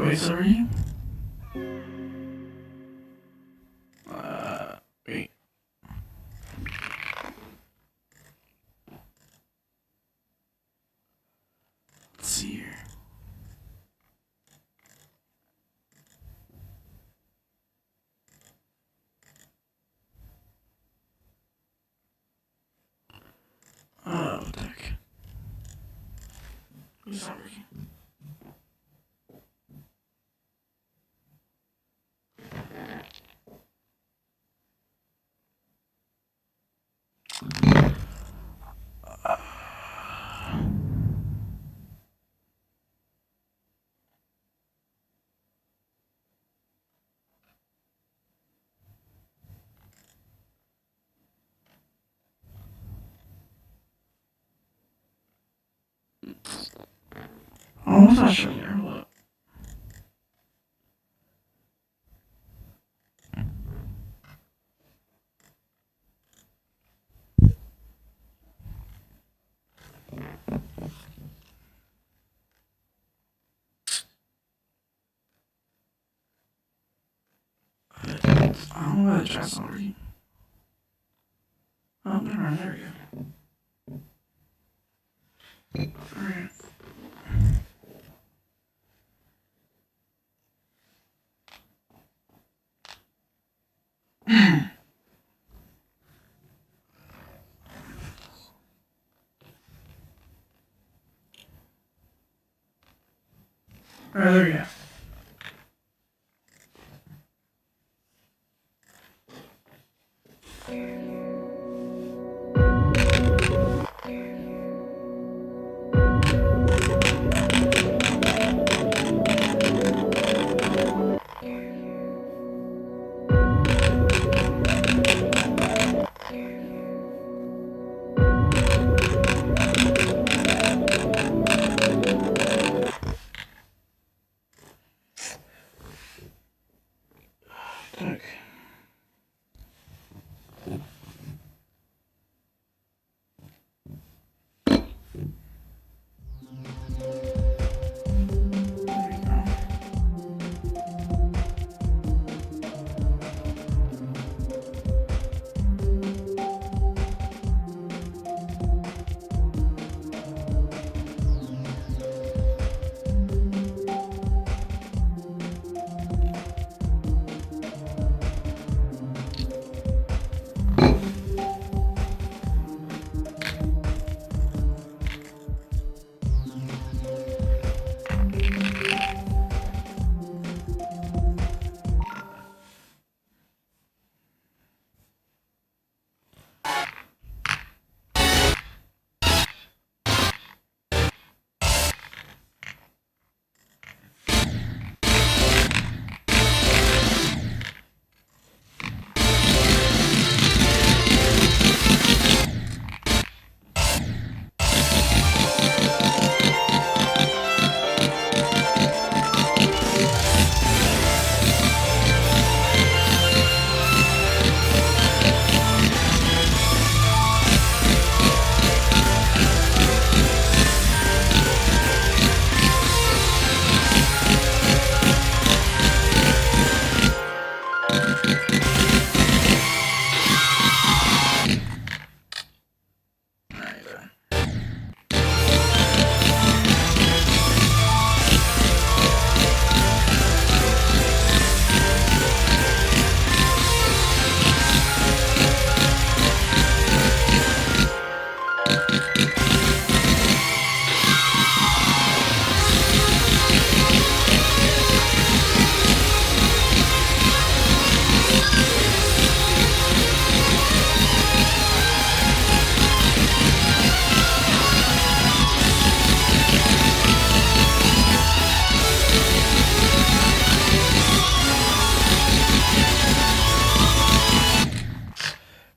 wait, sorry. Wait. Let's see here. Oh, what the heck? It's not working. Oh, what's not showing there? Hold up. I don't know why the chat's not working. Oh, never mind. There we go. Alright. Alright, there we go. Okay.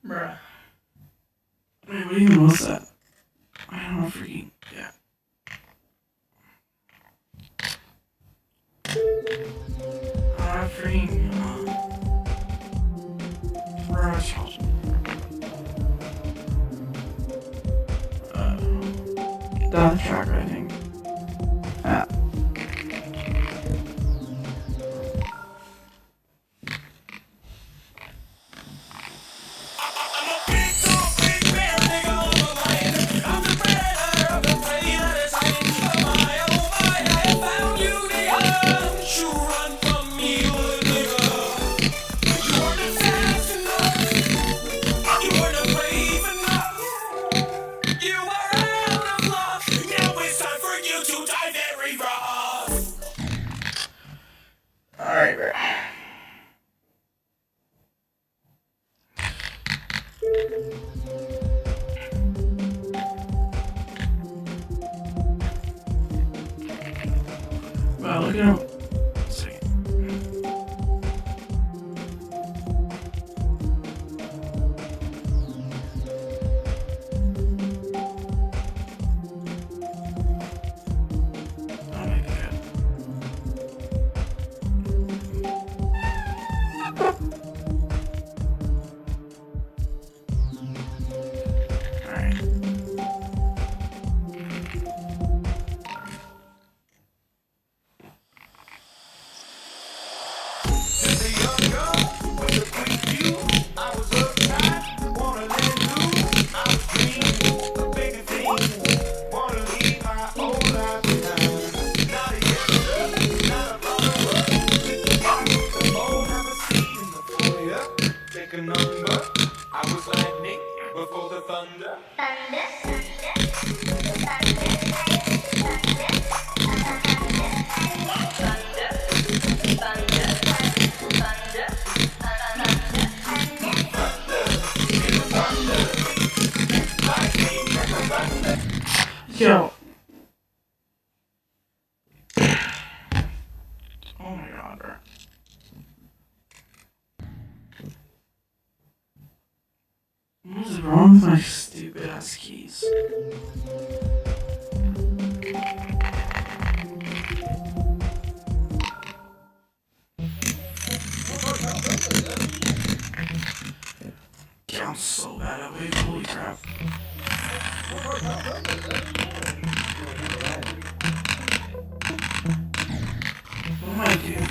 Bruh. Wait, what even was that? I don't know, freaking. Yeah. Freaking. Bruh, down the track, I think. Yeah. look it up. A second. Oh my god. Alright. Just a young girl with a quick view. I was uptight, wanna let loose. I was dreaming of bigger things. Wanna leave my old life behind. Not a yesterday, not a follower. Oh, have a seat in the foyer. Take a number. I was lightning before the thunder. Yo. Oh my god, bro. What is wrong with my stupid ass keys? Yeah, I'm so bad at it. Holy crap. What am I doing?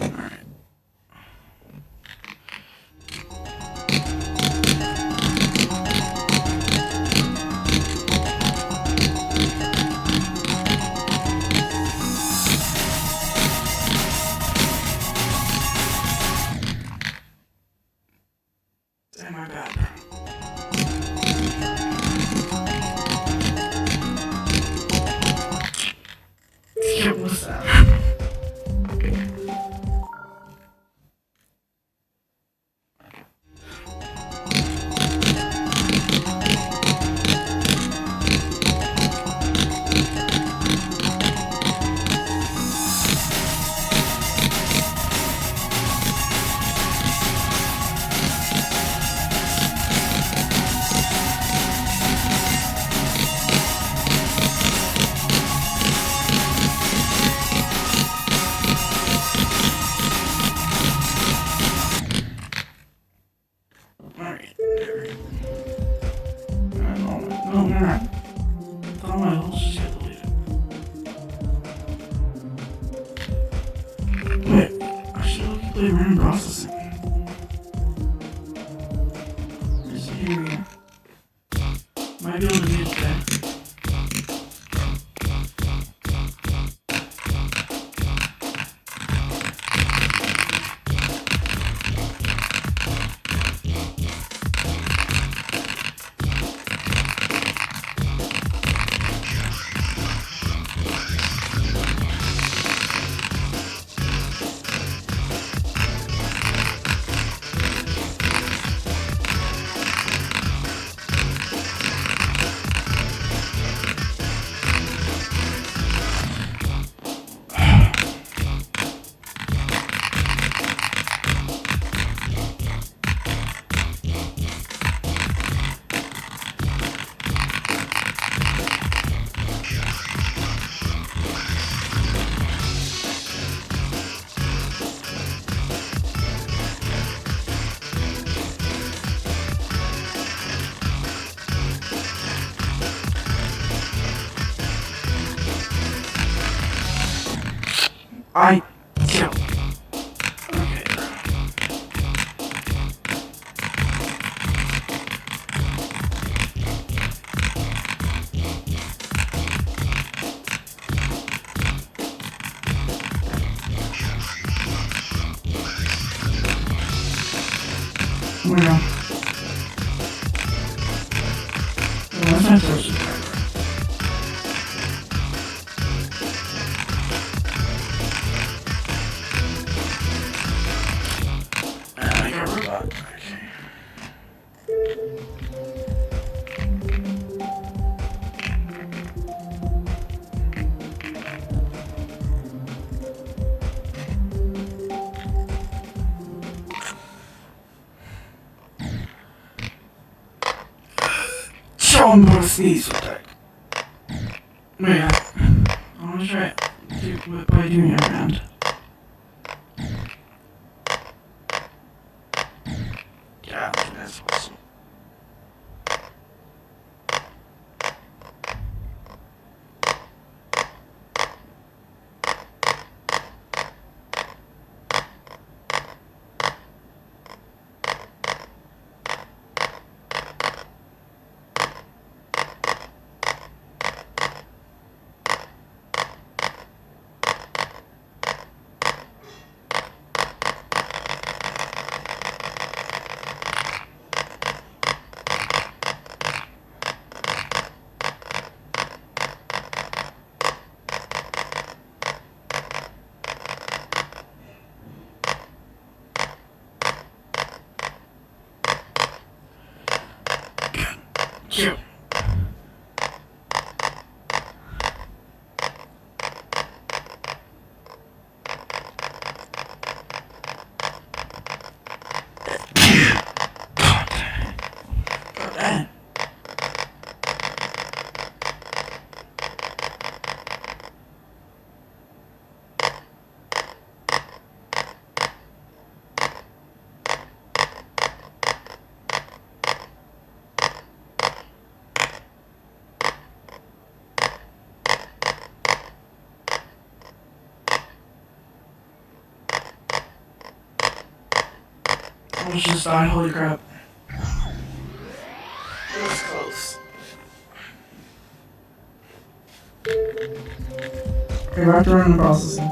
Alright. Damn, my bad, bro. Yeah, what's that? Alright, alright. No, no, no. Thought my little just got deleted. Wait, I should have played random processing. Here we go. Might be able to do it today. I. Yo. Okay, bro. Oh my god. Well, that's not supposed to be. I got a robot. Okay. Show him what a sneeze with that. Wait, I wanna try it. By doing it around. Yeah, that's awesome. Cute. God damn. I almost just died, holy crap. It was close. Okay, back to running the processing.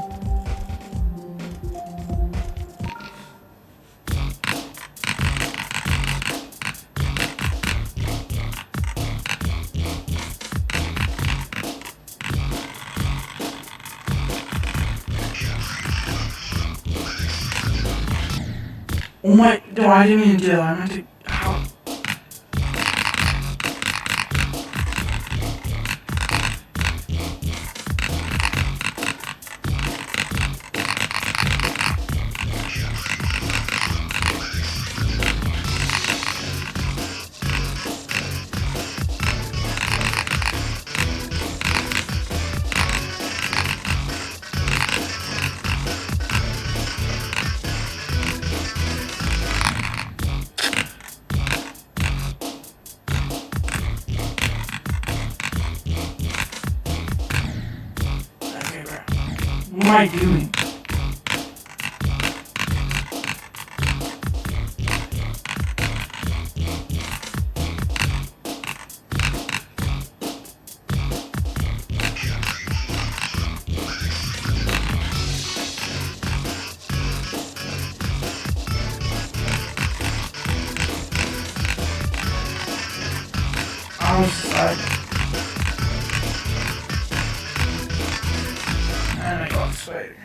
Oh my, no, I didn't mean to do that. I meant to. How? Okay, bro. What am I doing? I was like. And I got spider.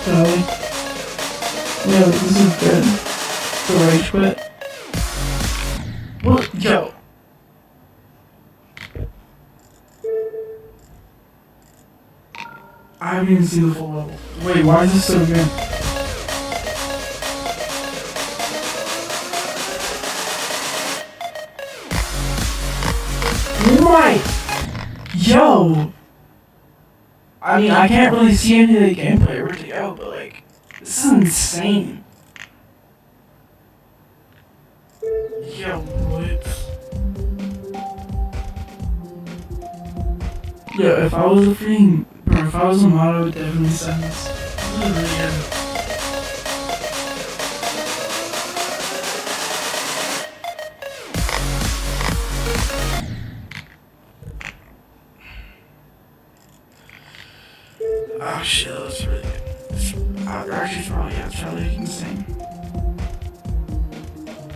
Really? Yeah, this is good. The rage quit. What? Yo. I haven't even seen the full level. Wait, why is this so good? my... Yo! I mean, I can't really see any of the gameplay where to go, but like, this is insane. Yo, what? Yo, if I was a freaking... Bro, if I was a mod, I would definitely send this. This is really good. Oh shit, that's really good. Archie's probably yeah, Charlie insane.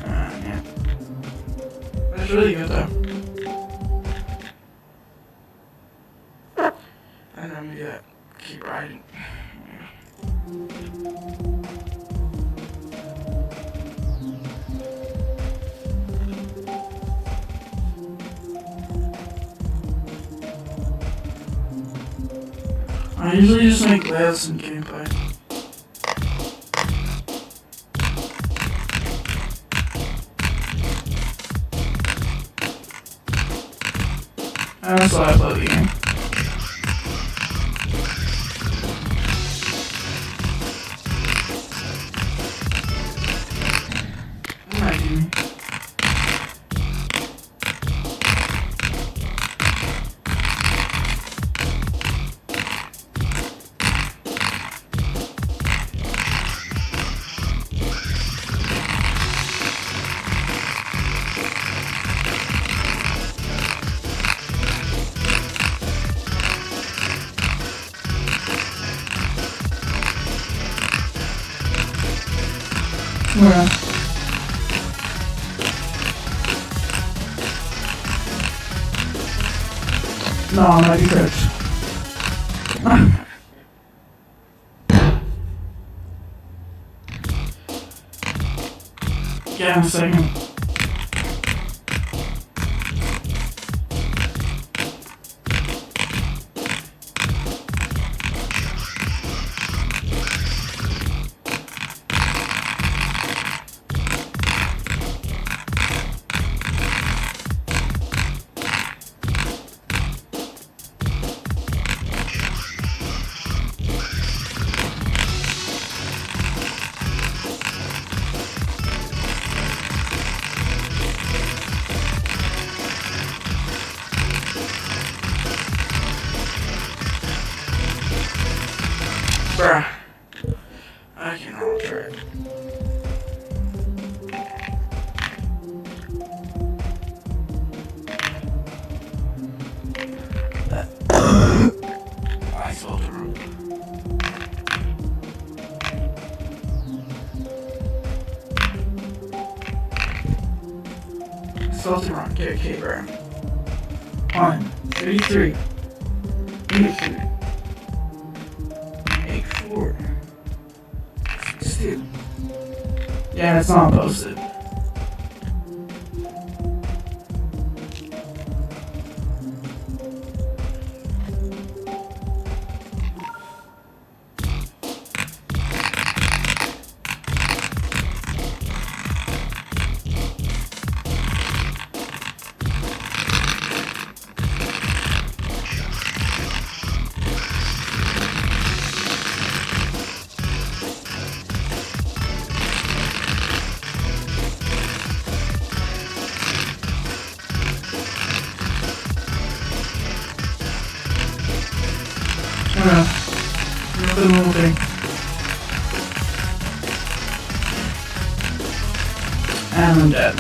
Yeah. That's really good though. And then we got keep riding. I usually just make layouts and gameplay. And that's why I play the game. What am I doing? Where? No, I might be crouched. Yeah, in a second. Bruh. I cannot try it. I spelled it wrong. Spelled it wrong. Okay, bro. 1, 33. 83. 4. 62. Yeah, it's not posted. The little thing. And I'm dead.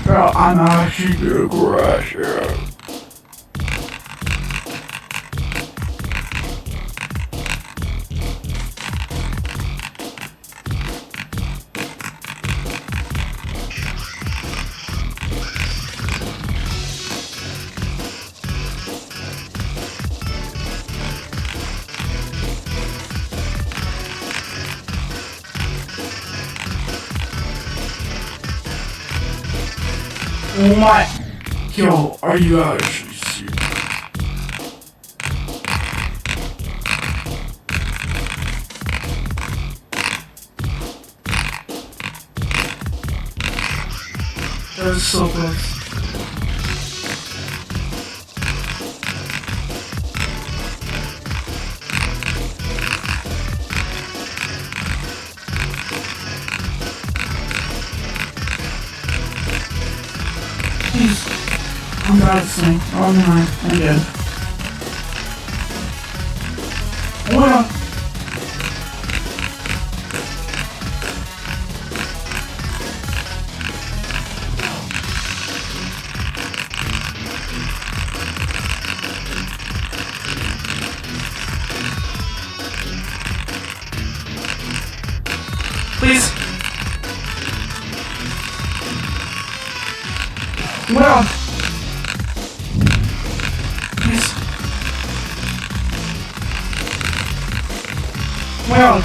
Bro, I'm actually gonna crash here. Oh my. Yo, are you actually serious? That is so close. Please. I'm bad at swing. Oh, never mind. I'm good. Well. Please. Well. Please. Well.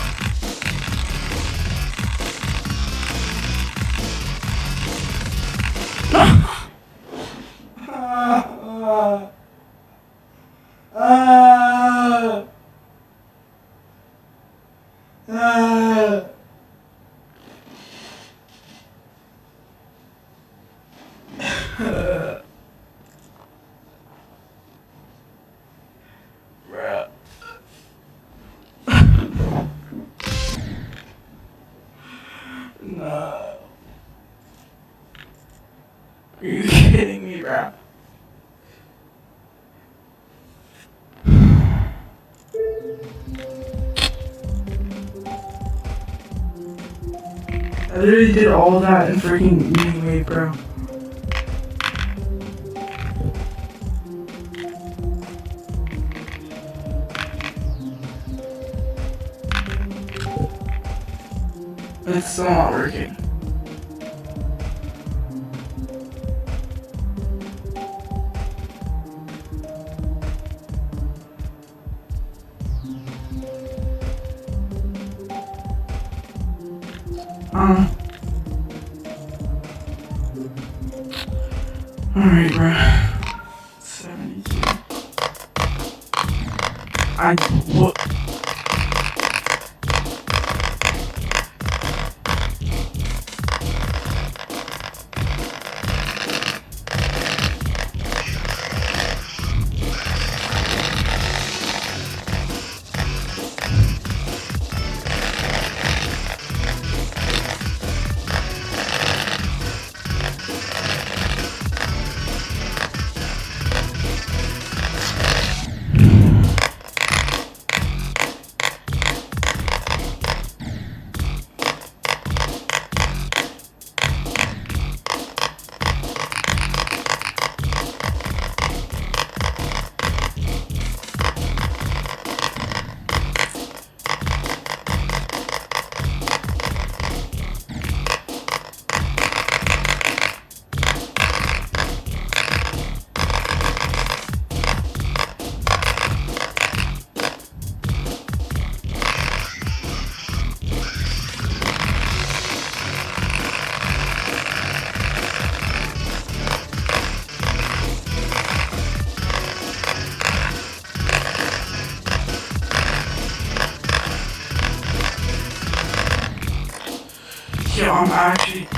Bruh. No. Are you kidding me, bruh? I literally did all that in freaking meeting weight, bro. It's still not working. Alright, bro. 72. What? Yo, I'm actually...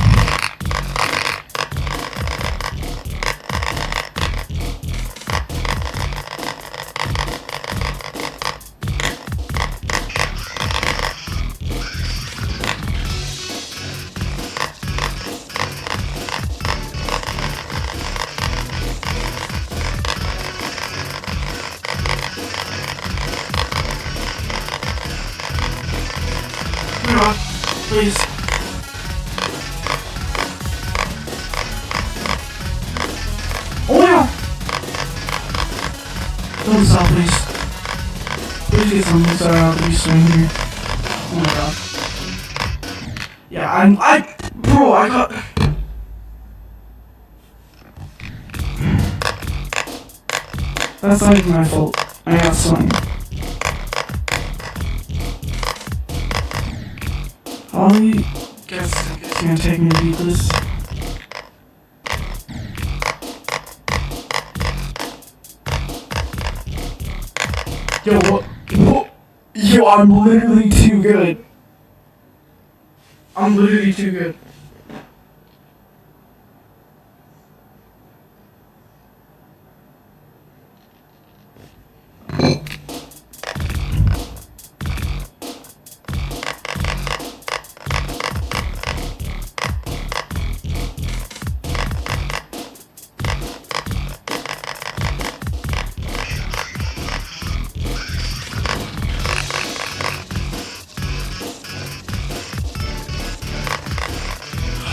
No, please. Oh yeah! Don't stop, please. Please get some moves out of me swing here. Oh my god. Yeah, bro, I got... That's not even my fault. I got swung. I guess it's gonna take me to beat this. Yo, what? Yo, I'm literally too good. I'm literally too good.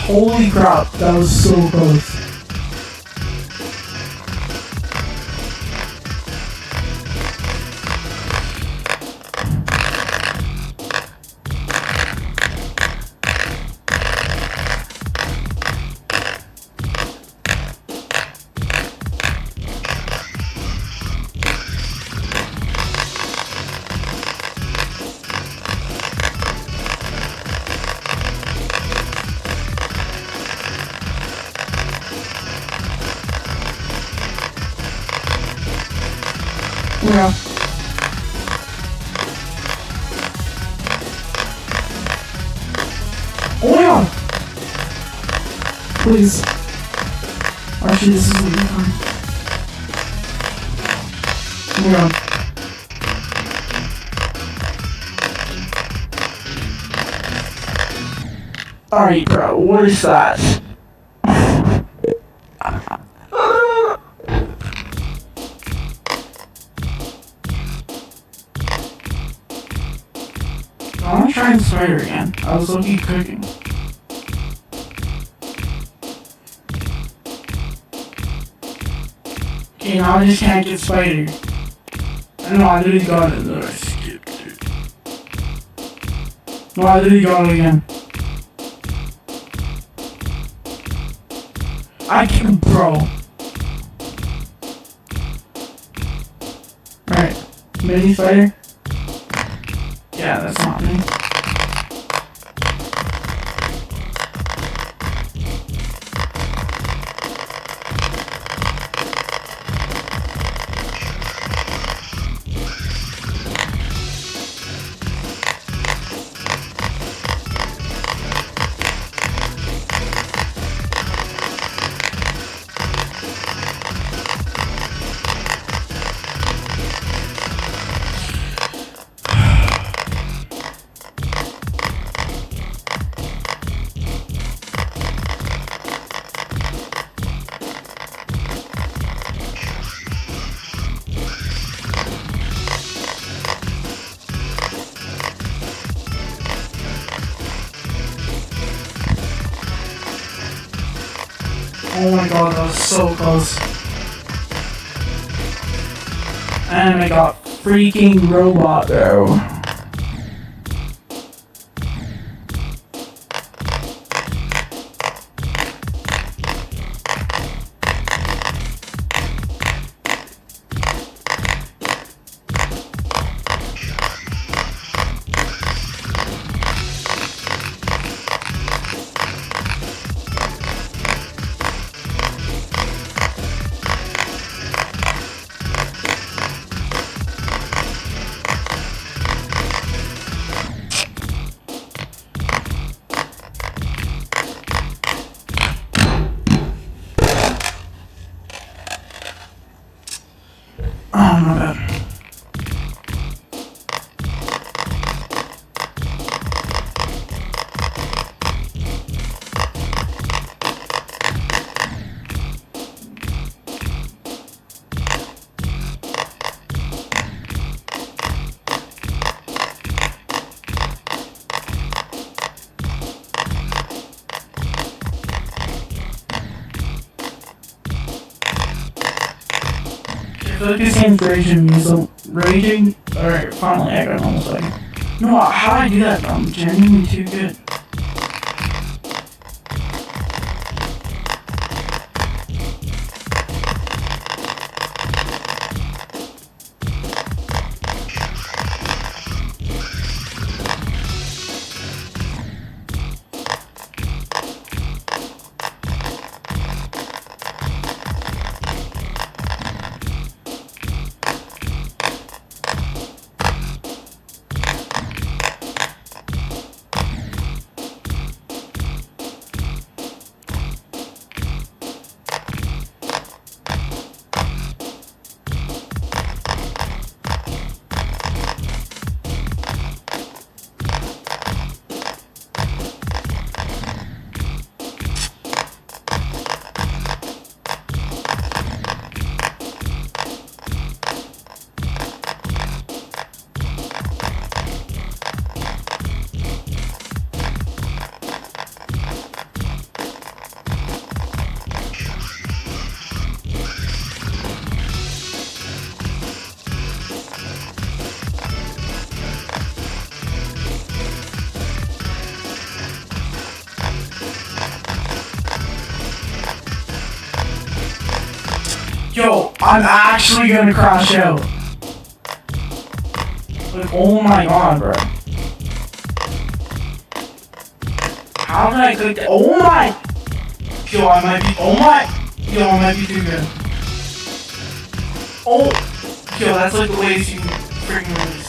Holy crap, that was so close. Yeah. Oh my god! Please. Actually, this is really fun. Oh my god. Alright, bro, what is that? I wanna try the spider again. I was looking cooking. Okay, now I just can't get spider. I know, I literally got it, and then I skipped it. No, I literally got it again. I can, bro. Alright, mini spider. Yeah, that's not me. Oh my god, that was so close. And I got freaking robot though. Oh, my bad. I feel like this game's raging me, so raging. Alright, finally I got it almost like. No, how do I do that? I'm genuinely too good. Yo, I'm actually gonna crash out. Like, oh my god, bro. How did I click that? Oh my! Yo, I might be. Oh my! Yo, I might be too good. Oh! Yo, that's like the latest you can freaking release.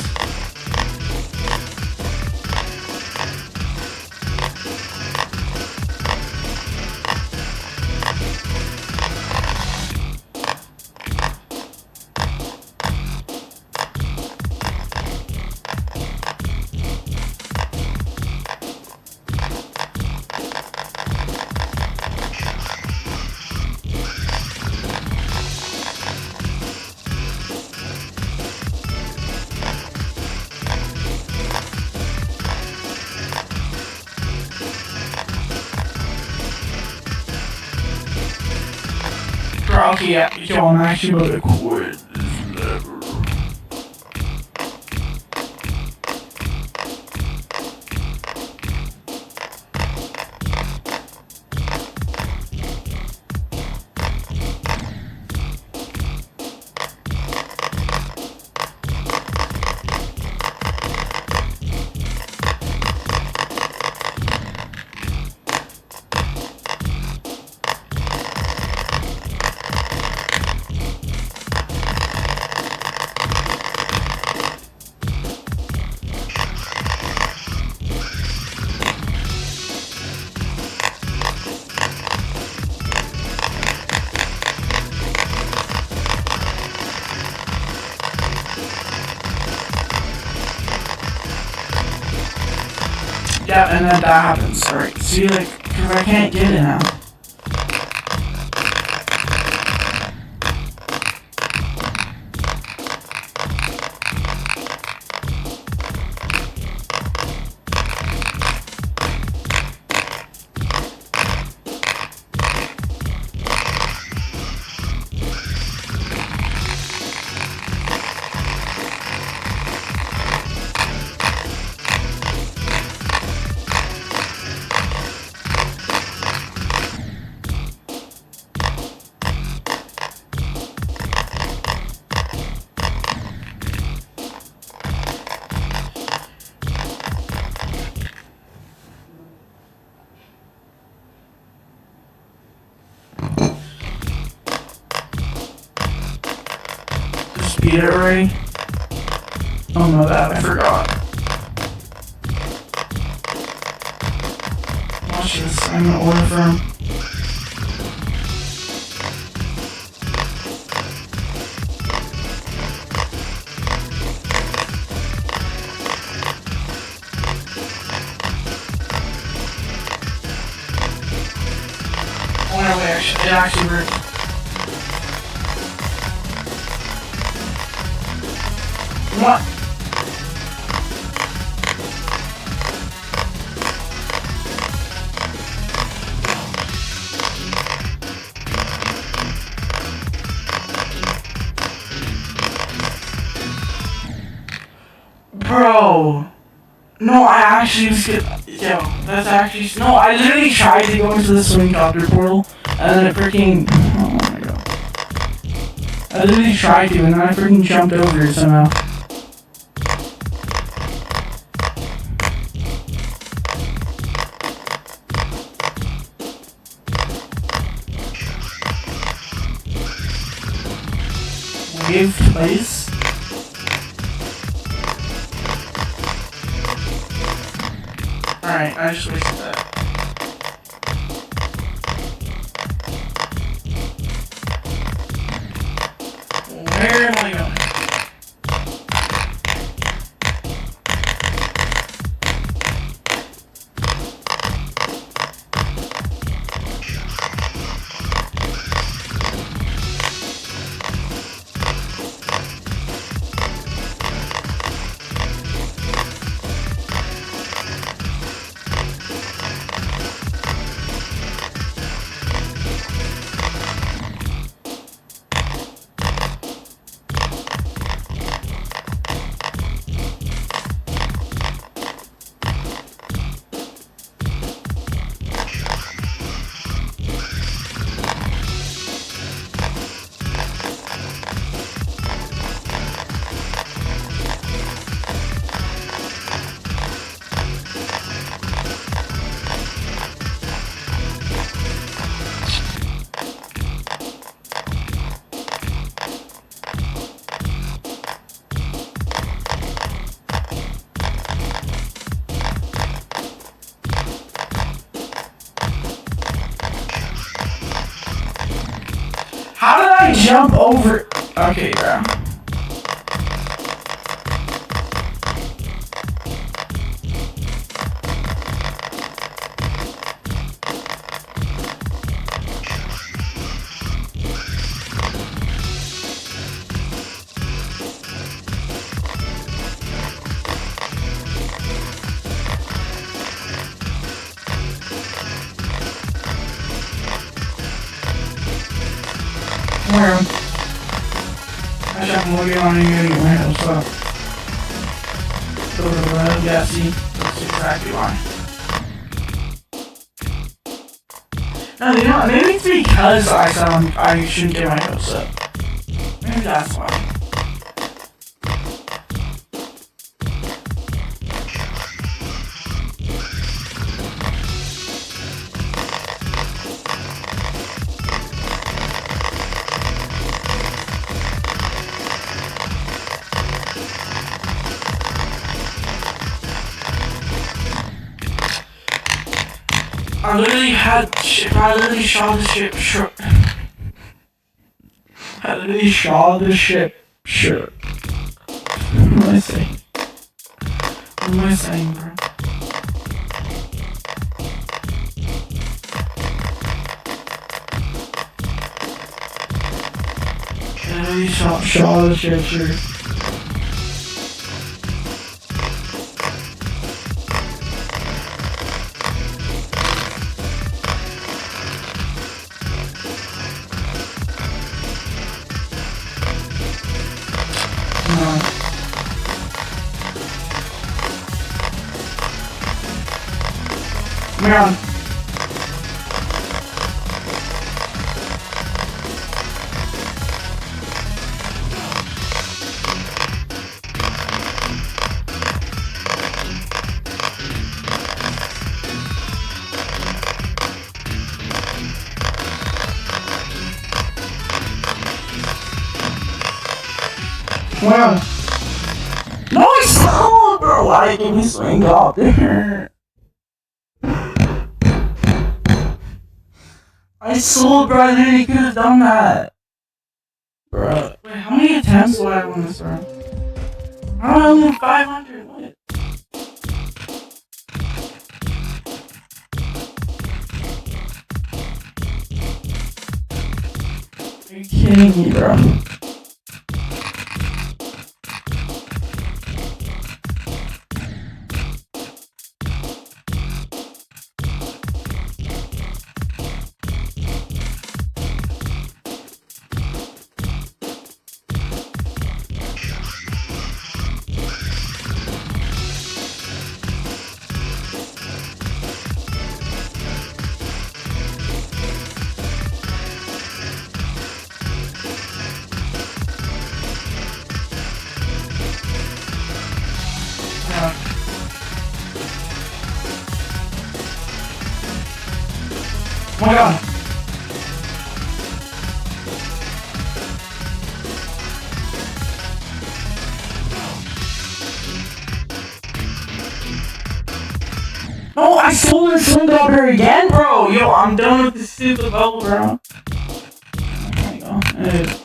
Bro, okay, yeah. Yo, I'm actually about to quit this lever. Yeah, and then that happens. Alright, see, like, because I can't get it now. Just beat it already? Oh no, that I forgot. Watch this, I'm gonna order from. Oh no, wait, it actually worked. What? Bro. No, I actually was yo, that's actually, no, I literally tried to go into the swing doctor portal, and then it freaking, oh my god. I literally tried to, and then I freaking jumped over it somehow. Wave place. Alright, I just wasted that. Where am I going? How did I jump over? Okay, bro. Where? I got moving on you anyway, what's up? Yeah, see? That's exactly why. No, you know what? Maybe it's because I said I shouldn't get my hopes up. Maybe that's why. I literally shot the ship short. I literally shot the ship short. What am I saying? What am I saying, bro? I literally shot the ship short. Man. Wow. No, I saw, bro. Why didn't you swing out there? I saw, bro. I literally could have done that. Bro. Wait, how many attempts do I have on this round? I don't know, 500. What? Are you kidding me, bro? Oh my god! No, I stole the swing daughter again, bro! Yo, I'm done with this stupid bubble, bro. There you go. Hey.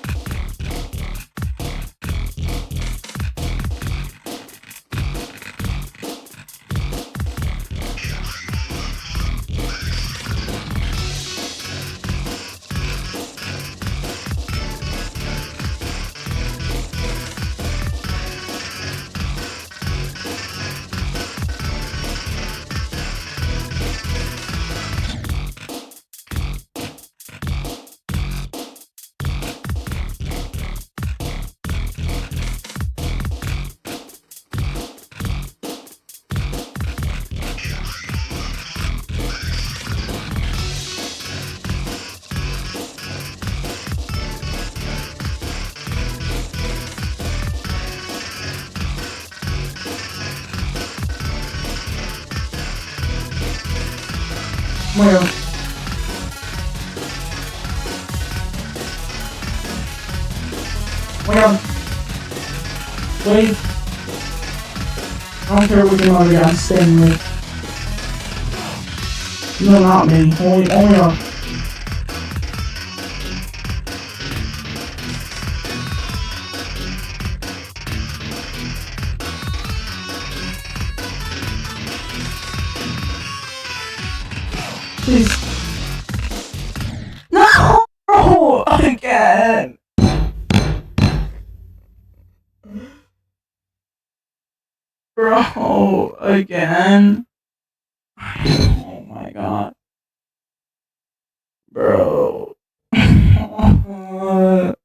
Well. Well. Wait. I don't care what you want to stand with. No, not me. Only again. Bro, again. Oh my god. Bro. Are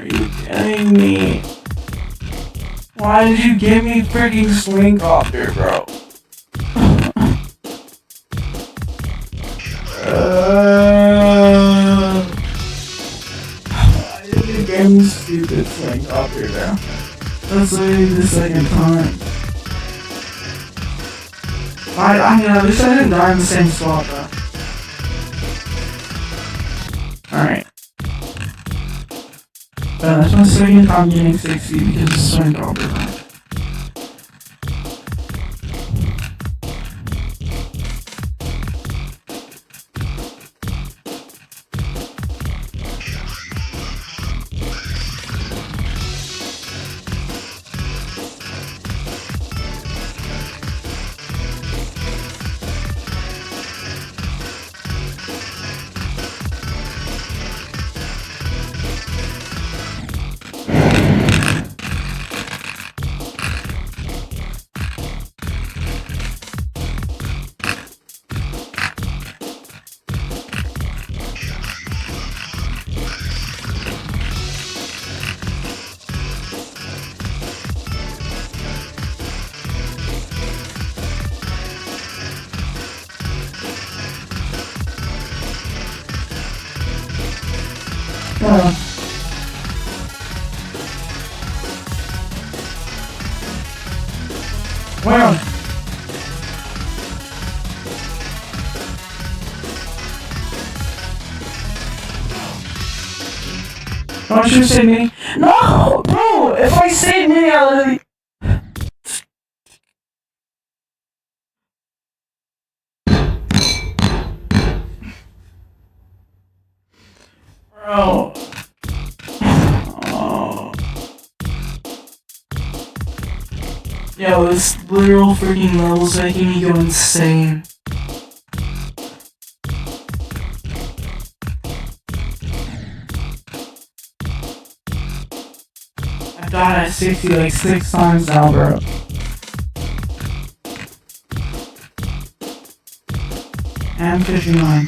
you kidding me? Why did you give me freaking swing copter, bro? Why did you give me stupid swing copter, bro? That's literally the second time. I mean, at least I didn't die in the same spot, though. Alright. That's my second time getting 60 because of swing copter, bro. Well, don't you say me? No, bro. If I say me, I literally. Bro. Oh. Yo, this literal freaking level's making me go insane. I've died at 60 like 6 times now, bro. And 59.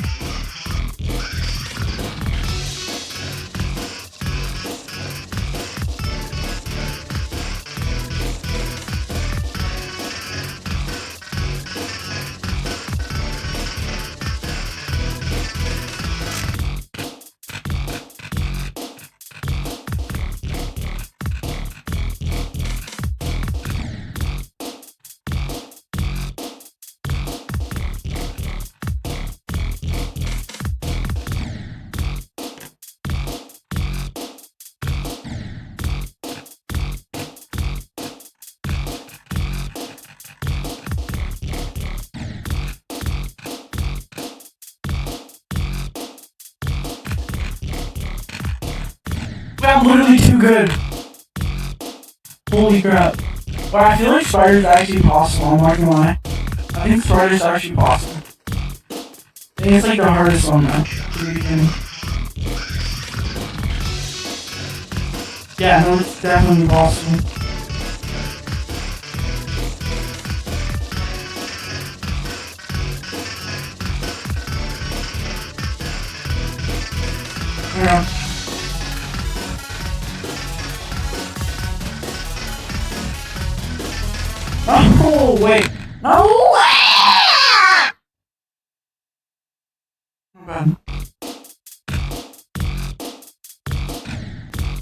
I'm literally too good. Holy crap. But I feel like Spider's actually possible, I'm not gonna lie. I think Spider's actually possible. I think it's like the hardest one though. To the beginning. Yeah, no, it's definitely possible. Yeah. Oh, wait. No way! Oh, God.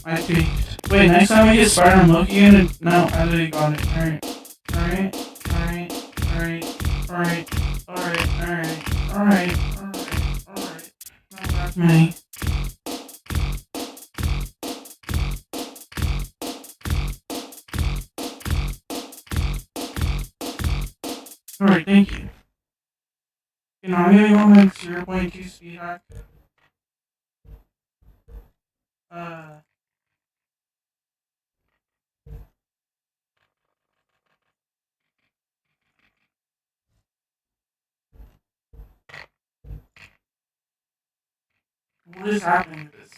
I see. Wait, next time I get Spider and Loki in it. No, I already got it. Alright. Alright. Alright. Alright. Alright. Alright. Alright. Alright. Alright. Alright. Not that many. Alright, thank you. You know, I'm gonna go like 0.2 speed hack. Uh. What is happening with this?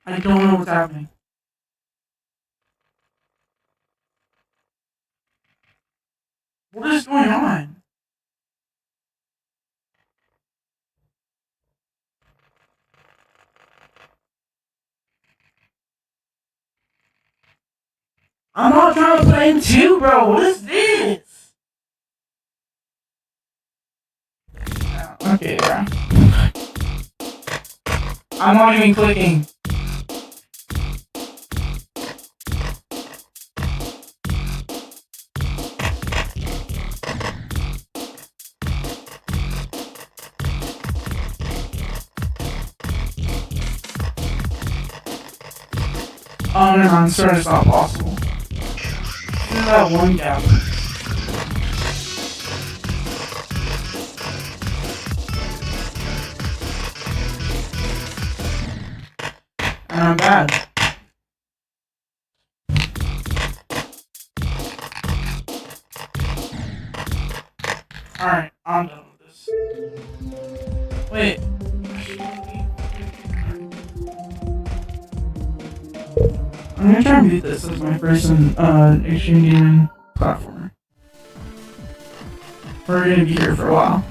I don't know what's happening. What is going on? I'm not trying to play him too, bro. What is this? Okay, bro. I'm not even clicking. Oh, never mind. Sorry, it's not possible. Look at that one gap. And I'm bad. Alright, I'm done with this. Wait. I'm gonna try and beat this as my first Extreme Demon platformer. We're gonna be here for a while.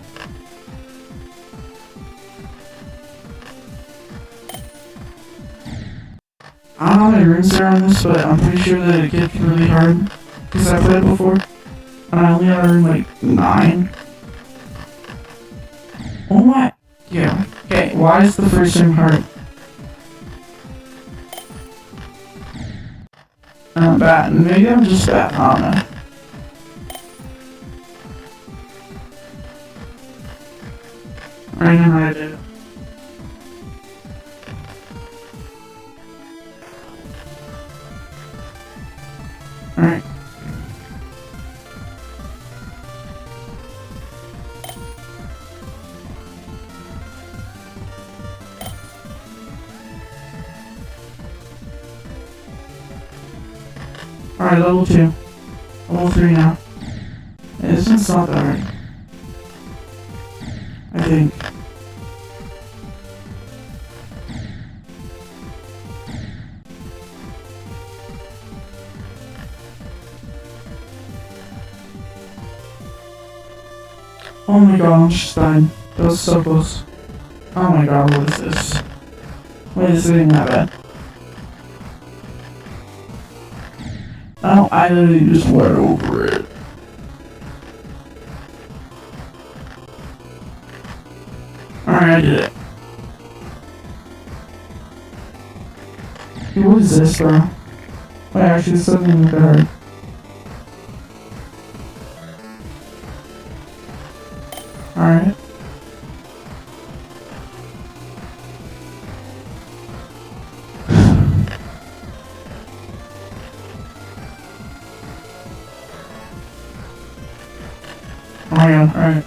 I don't know how many runes there are on this, but I'm pretty sure that it gets really hard. Because I played it before. And I only had a rune like 9. Oh my. Yeah. Okay, why is the first rune hard? I'm bad. Maybe I'm just bad. I don't know. I know how to do it. Alright. Alright, level 2. Level 3 now. This one's not that hard. I think. Oh my god, I'm just dying. That was so close. Oh my god, what is this? Wait, this isn't that bad. Oh, I literally just went over it. Alright, I did it. Hey, what is this, bro? Wait, actually, this doesn't even look that hard. Alright. Oh my god, alright.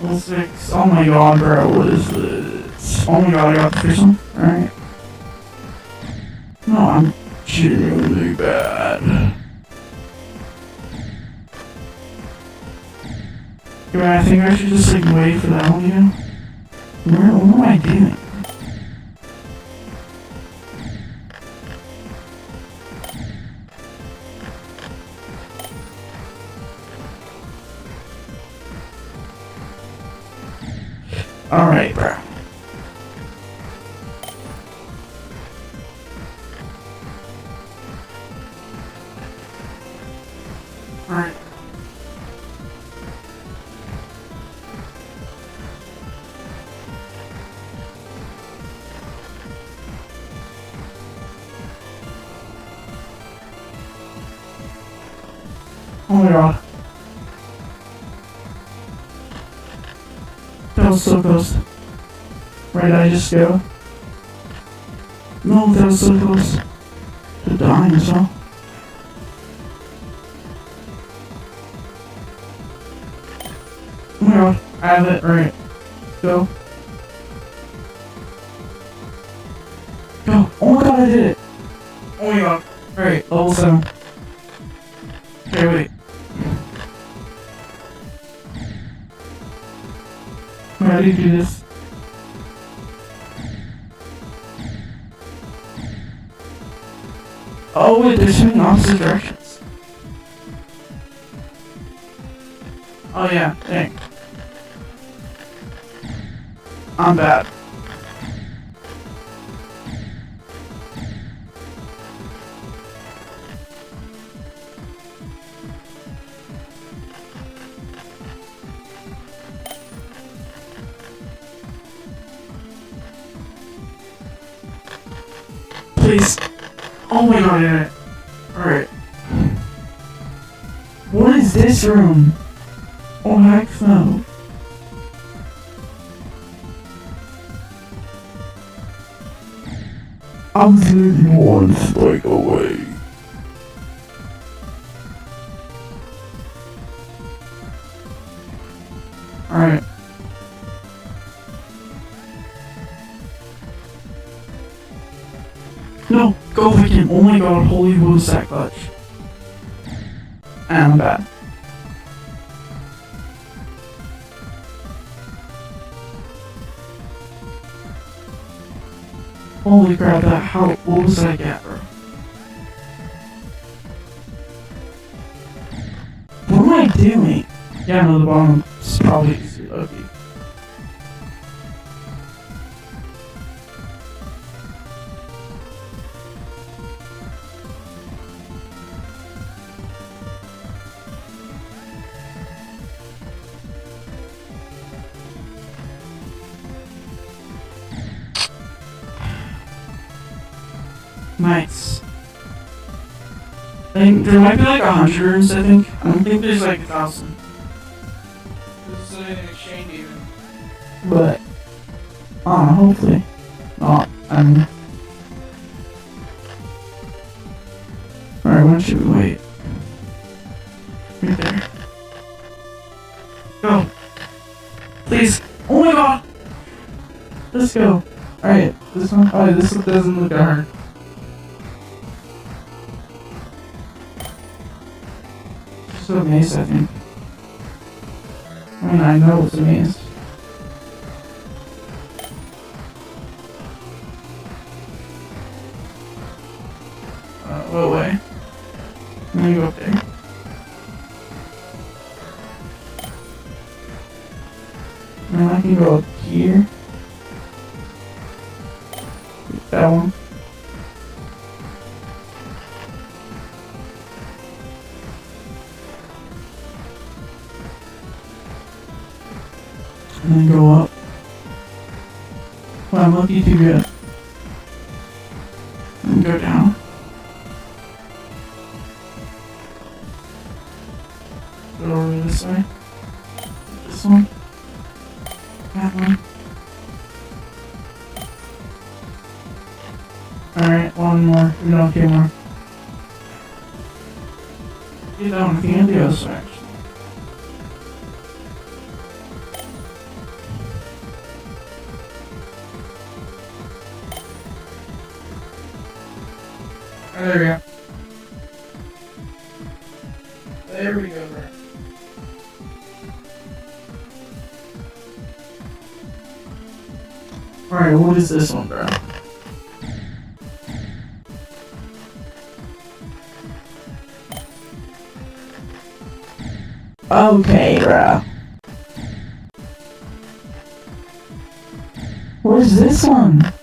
Level 6. Oh my god, bro, what is this? Oh my god, I got the first one. Alright. No, I'm genuinely bad. Yeah, I think I should just like wait for that one again. What am I doing? Alright, bro. Alright. Oh my god. That was so close. Where did I just go? No, that was so close to dying as well. Oh my god, I have it. Alright. Go. Go. Oh my god, I did it. Oh my god. Alright, level 7. Okay, wait. How do you do this? Oh wait, they're swimming opposite directions. Oh yeah, dang. I'm bad. Please. Oh my god, yeah. Alright. What is this room? Oh heck no. I'm 31 strike away. Alright. No, go Viking. Oh my god, holy woe sack clutch. And I'm bad. Holy crap, what was that gap, bro? What am I doing? Yeah, no, the bottom is probably easy, okay. Nice. There might be like 100 rooms, I think. I don't think there's like 1,000. This is an exchange even. But, I don't know, hopefully. Not, I mean. Alright, when should we wait? Right there. Go. Please. Oh my god! Let's go. Alright, this one. Oh, this one doesn't look that hard. Just a maze, I think. I mean, I know it's a maze. What way? I'm gonna go up there. And I can go up here. That one. And then go up. Well, I'm lucky to get. And go down. Go over this way. This one. That one. Alright, one more. No, okay, more. Get that one. I think the other side, actually. Oh, there we go. There we go, bro. Alright, what is this one, bro? Okay, bro. What is this one?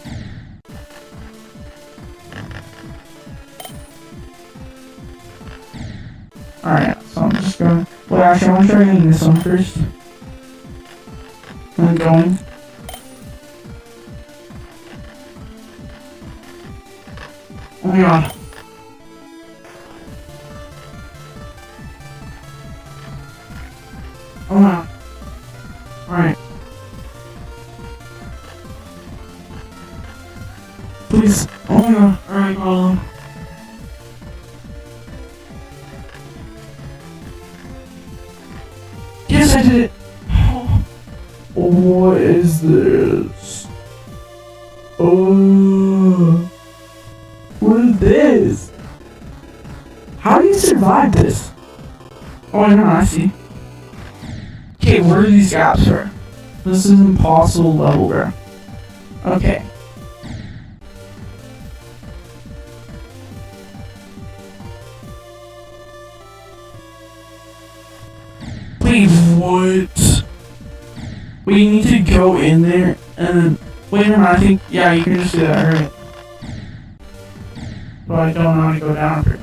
Alright, so I'm just gonna. Well, actually, I'm trying getting this one first. And then going. Oh my god. Oh no. Alright. Please. Oh my god. Alright, Carlo. Yes, I did it! Oh. What is this? Oh. What is this? How do you survive this? Oh, no, I see. Okay, where are these gaps, bro? This is an impossible level, bro. Okay. Wait, what? We need to go in there and then. Wait a minute, I think. Yeah, you can just do that, right? But I don't know how to go down for it.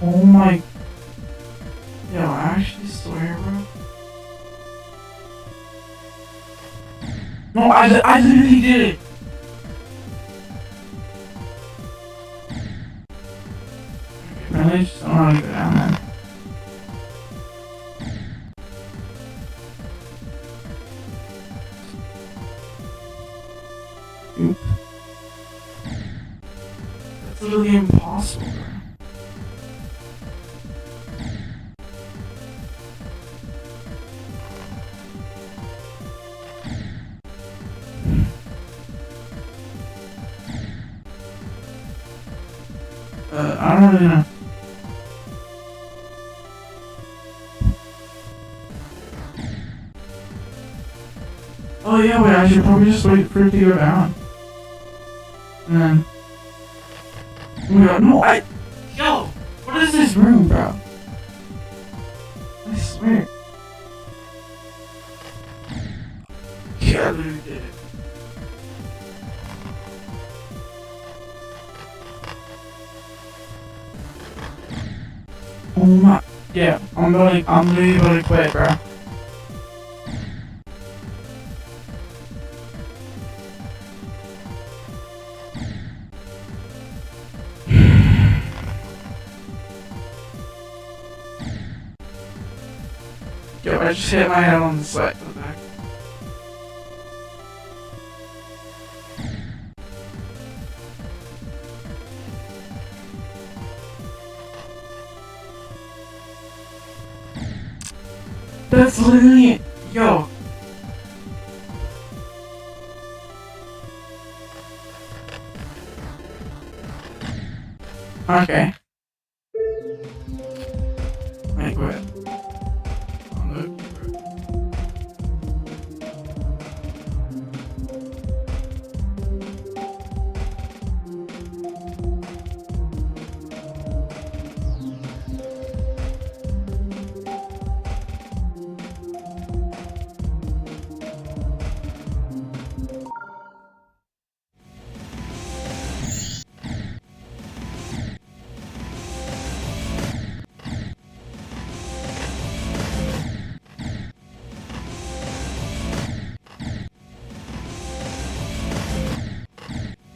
Oh my. Yo, I actually swear, bro. No, I literally did it. Really? Just don't know how to go down there. Oops. That's literally impossible, bro. I don't really know. Oh yeah, wait, I should probably just wait for it to go down. And then... Oh my god, no, Yo! What is this room, bro? I swear. Yeah, I literally did it. Oh my... Yeah, I'm literally about to quit, bro. Yo, I just hit my head on the side of the back. That's literally... Yo. Okay. Wait, go ahead.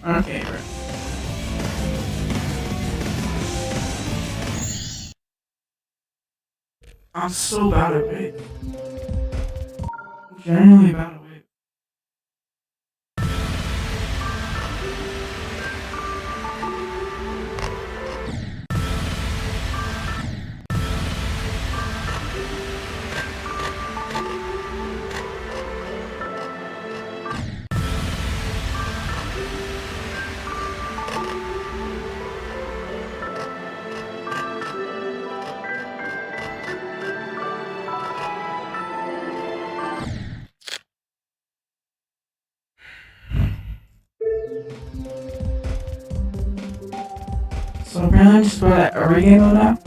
Okay, bro. I'm so bad at it. Genuinely bad at it. So apparently I'm just about at every game mode now?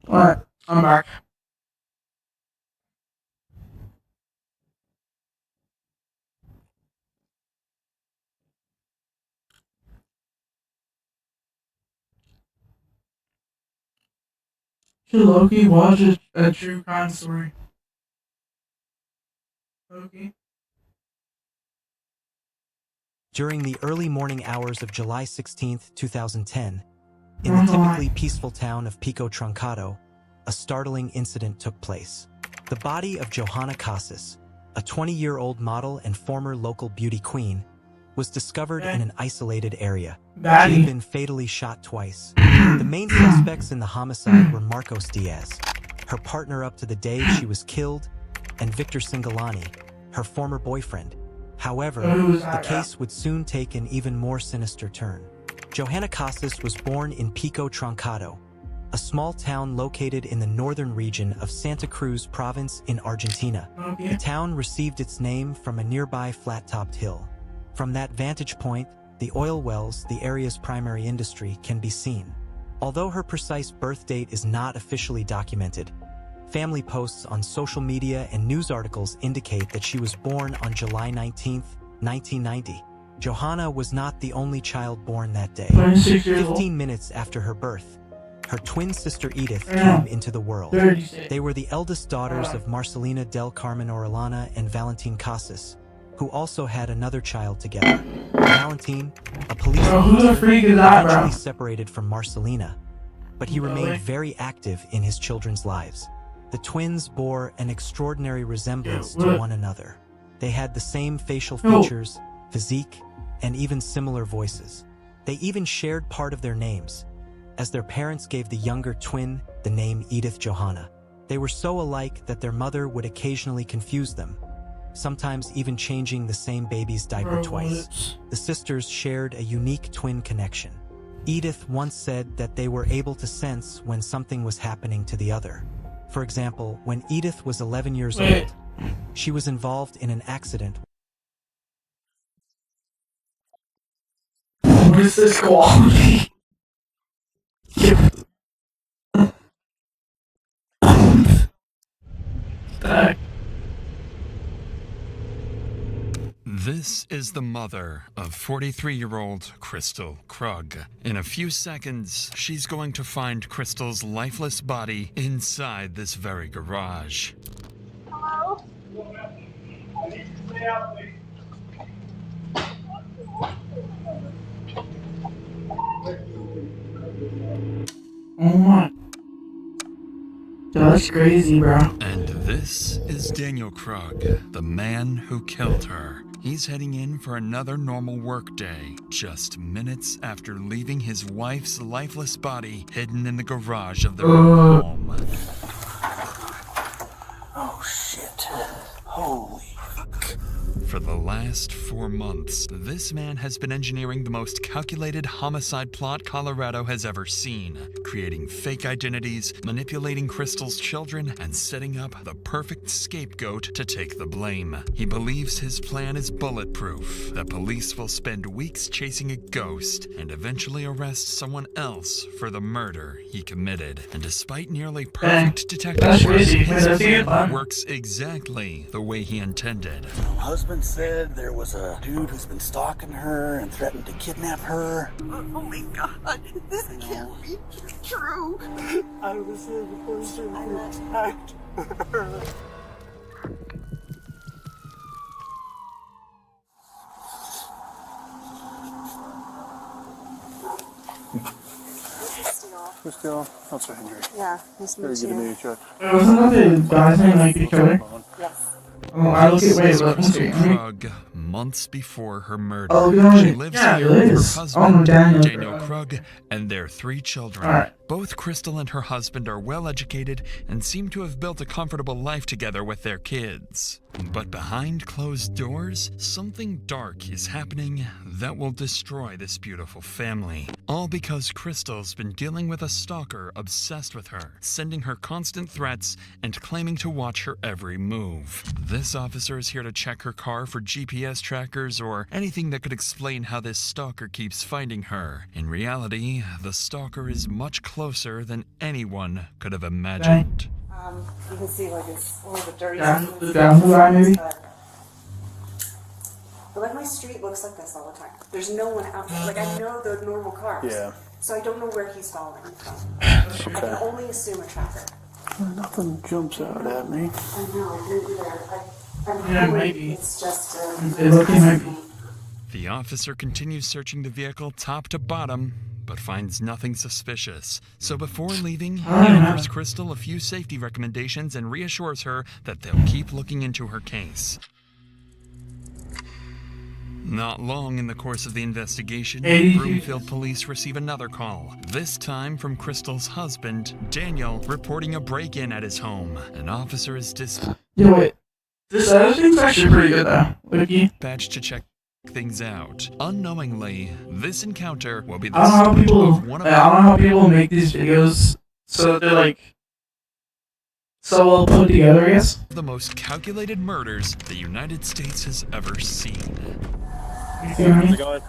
What? I'm back. Should Loki watch a true crime story? Loki? During the early morning hours of July 16, 2010, in the typically peaceful town of Pico Truncado, a startling incident took place. The body of Johanna Casas, a 20-year-old model and former local beauty queen, was discovered in an isolated area. She had been fatally shot twice. The main suspects in the homicide were Marcos Diaz, her partner up to the day she was killed, and Victor Singolani, her former boyfriend. However, the case would soon take an even more sinister turn. Johanna Casas was born in Pico Truncado, a small town located in the northern region of Santa Cruz province in Argentina. The town received its name from a nearby flat-topped hill. From that vantage point, the oil wells, the area's primary industry, can be seen. Although her precise birth date is not officially documented, family posts on social media and news articles indicate that she was born on July 19, 1990. Johanna was not the only child born that day. 15 minutes after her birth, her twin sister Edith came into the world. They were the eldest daughters of Marcelina del Carmen Orellana and Valentin Casas, who also had another child together. Valentin, a police officer, eventually separated from Marcelina, but he remained very active in his children's lives. The twins bore an extraordinary resemblance to one another. They had the same facial features, physique, and even similar voices. They even shared part of their names, as their parents gave the younger twin the name Edith Johanna. They were so alike that their mother would occasionally confuse them, sometimes even changing the same baby's diaper twice. The sisters shared a unique twin connection. Edith once said that they were able to sense when something was happening to the other. For example, when Edith was 11 years old, she was involved in an accident. What is this quality? This is the mother of 43-year-old Crystal Krug. In a few seconds, she's going to find Crystal's lifeless body inside this very garage. Hello? Oh my. That's crazy, bro. And this is Daniel Krug, the man who killed her. He's heading in for another normal workday, just minutes after leaving his wife's lifeless body hidden in the garage of their own home. Oh shit. Holy fuck. For the last 4 months, this man has been engineering the most calculated homicide plot Colorado has ever seen, creating fake identities, manipulating Crystal's children, and setting up the perfect scapegoat to take the blame. He believes his plan is bulletproof, that police will spend weeks chasing a ghost and eventually arrest someone else for the murder he committed. And despite nearly perfect detective work, his plan works exactly the way he intended. My husband said there was a dude who's been stalking her and threatened to kidnap her. Oh my god, this can't be true. I was the person who attacked her. Christelle, Officer Henry. Yeah, nice to Very meet good to you. meet you, Chuck. Wasn't that the guy's name like the killer? Yes. Oh, I look at wait, look, Crystal okay. Krug, months before her murder. Oh, you know She what? lives Yeah, here it with her is. husband, Oh, Daniel Daniel Krug. Krug, and their 3 children. Alright. Both Crystal and her husband are well educated and seem to have built a comfortable life together with their kids. But behind closed doors, something dark is happening that will destroy this beautiful family. All because Crystal's been dealing with a stalker obsessed with her, sending her constant threats and claiming to watch her every move. This This officer is here to check her car for GPS trackers or anything that could explain how this stalker keeps finding her. In reality, the stalker is much closer than anyone could have imagined. You can see like it's a little bit dirty. Down so you the can down see the line, maybe? But like my street looks like this all the time. There's no one out there. Like I know the normal cars. Yeah. So I don't know where he's following from. I can Okay. only assume a tracker. Nothing jumps out at me. I know, maybe there. I'm Yeah, hoping maybe. It's just It looks like maybe. The officer continues searching the vehicle top to bottom, but finds nothing suspicious. So before leaving, he offers Crystal a few safety recommendations and reassures her that they'll keep looking into her case. Not long in the course of the investigation, Broomfield police receive another call, this time from Crystal's husband, Daniel, reporting a break-in at his home. An officer is Yo, wait. This other thing's actually pretty good though. Wiki. dispatched to check things out. Unknowingly, this encounter will be the I don't know how start people. of one of I don't know how people make these videos so that they're like so well put together. I guess. the most calculated murders the United States has ever seen. You see what I mean? How's it going?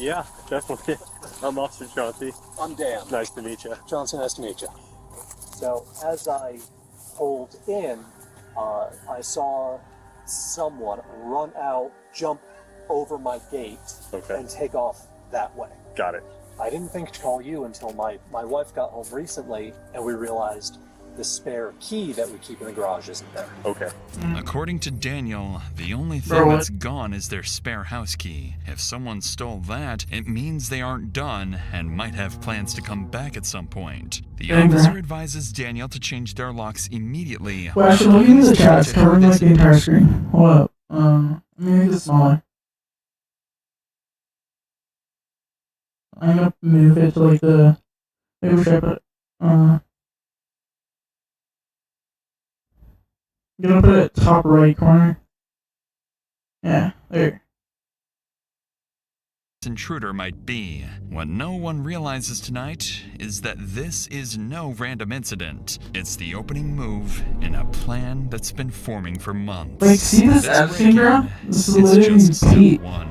Yeah, definitely. I'm Officer Chauncey. I'm Dan. Nice to meet you. Johnson, nice to meet you. So, as I pulled in, I saw someone run out, jump over my gate, Okay. and take off that way. Got it. I didn't think to call you until my wife got home recently, and we realized the spare key that we keep in the garage isn't there. Okay. According to Daniel, the only Bro, thing what? that's gone is their spare house key. If someone stole that, it means they aren't done and might have plans to come back at some point. The Dang, bro. officer advises Daniel to change their locks immediately. Well, actually, looking at the chat, it's covering like the entire screen. Hold up. Let me make this smaller. I'm gonna move it to like the. Maybe we should put it. I'm gonna put it top right corner. Yeah, there. Intruder might be. What no one realizes tonight is that this is no random incident. It's the opening move in a plan that's been forming for months. Like, see this editing, bro? break-in, This is it's literally just step Pete. one.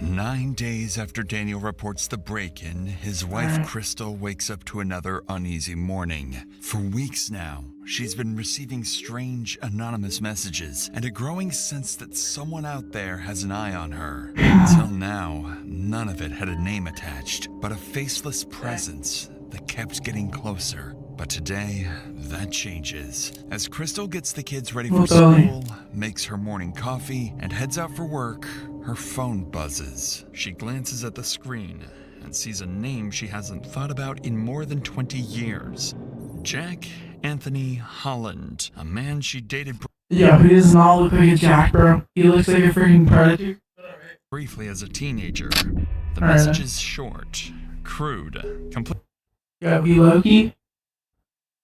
9 days after Daniel reports the break-in, his wife Crystal wakes up to another uneasy morning. For weeks now, she's been receiving strange anonymous messages and a growing sense that someone out there has an eye on her. Until now, none of it had a name attached, but a faceless presence that kept getting closer. But today, that changes. As Crystal gets the kids ready for What's up? school, makes her morning coffee, and heads out for work, her phone buzzes. She glances at the screen and sees a name she hasn't thought about in more than 20 years. Jack Anthony Holland, a man she dated Yeah, he does not look like a Jack, bro. He looks like a freaking predator. briefly as a teenager. The Alright. message is short, crude, Yeah, he Loki.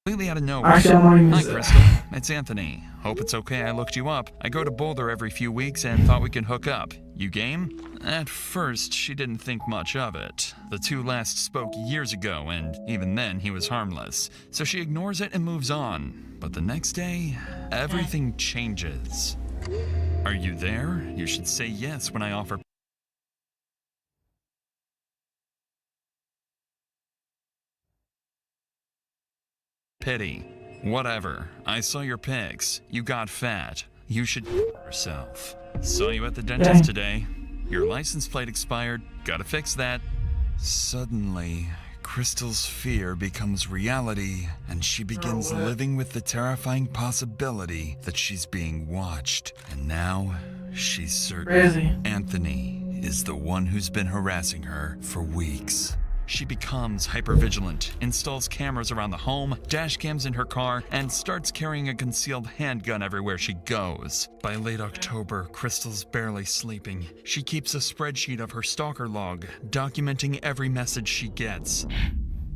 completely out of nowhere. Actually, I'm not even Hi, gonna Crystal. It's Anthony. Hope it's okay I looked you up. I go to Boulder every few weeks and thought we could hook up. You game? At first, she didn't think much of it. The two last spoke years ago, and even then, he was harmless. So she ignores it and moves on. But the next day, everything changes. Are you there? You should say yes when I offer pity. Whatever. I saw your pics. You got fat. You should yourself. Saw you at the dentist today. Your license plate expired. Gotta fix that. Suddenly, Crystal's fear becomes reality, and she begins living with the terrifying possibility that she's being watched. And now, she's certain Crazy. Anthony is the one who's been harassing her for weeks. She becomes hypervigilant, installs cameras around the home, dash cams in her car, and starts carrying a concealed handgun everywhere she goes. By late October, Crystal's barely sleeping. She keeps a spreadsheet of her stalker log, documenting every message she gets.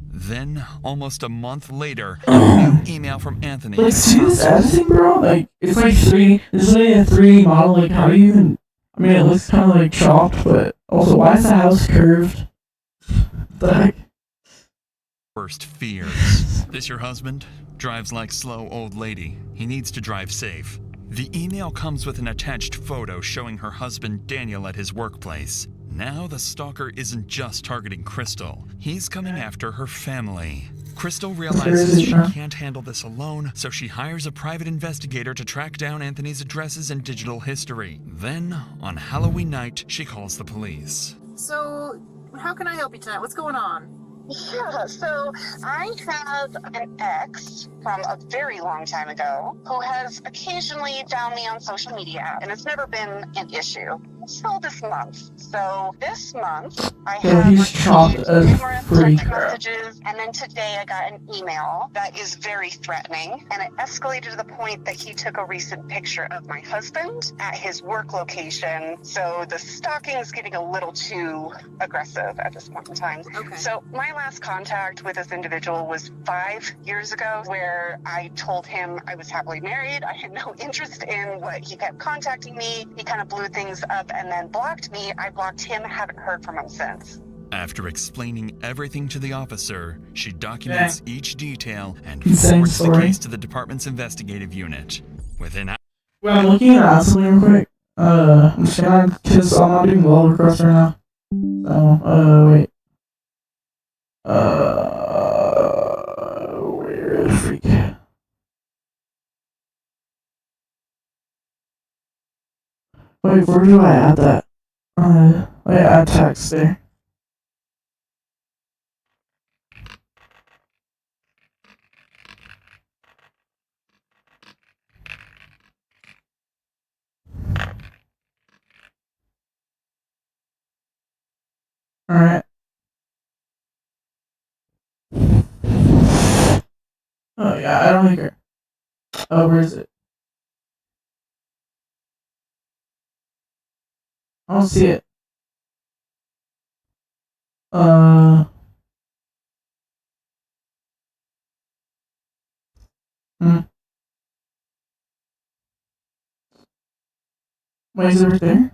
Then, almost a month later, a new email from Anthony. Like, see this editing, bro? Like, it's like this is like a 3D model. Like, how do you even? I mean, it looks kind of like chopped, but also, why is the house curved? The heck? Worst fears. This your husband? Drives like slow old lady. He needs to drive safe. The email comes with an attached photo showing her husband Daniel at his workplace. Now the stalker isn't just targeting Crystal. He's coming after her family. Crystal realizes she can't handle this alone, so she hires a private investigator to track down Anthony's addresses and digital history. Then, on Halloween night, she calls the police. So, how can I help you tonight? What's going on? Yeah, so I have an ex from a very long time ago who has occasionally found me on social media, and it's never been an issue until this month. So this month, I have he's chopped received as numerous free text crap. messages, and then today I got an email that is very threatening, and it escalated to the point that he took a recent picture of my husband at his work location. So the stalking is getting a little too aggressive at this point in time. Okay. So my last contact with this individual was 5 years ago, where I told him I was happily married. I had no interest in what he kept contacting me. He kind of blew things up and then blocked me. I blocked him, haven't heard from him since. After explaining everything to the officer, she documents each detail and Insane forwards the story. case to the department's investigative unit. Within hours, Wait, I'm looking at something real quick. I'm just gonna, cause I'm not doing well across right now. So, wait. Where the freak? Wait, where do I add that? Wait, add text there. Alright. Oh yeah, I don't like her. Oh, where is it? I don't see it. Wait, is it right there?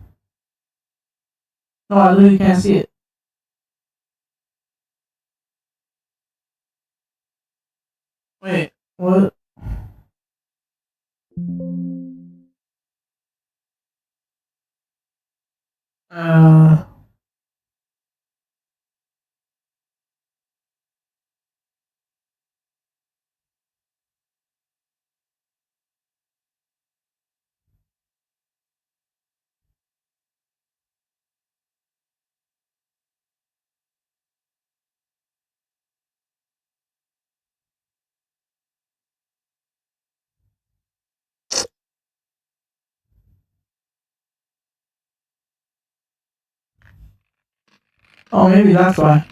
No, I literally can't see it. Wait, what? Oh, maybe that's why.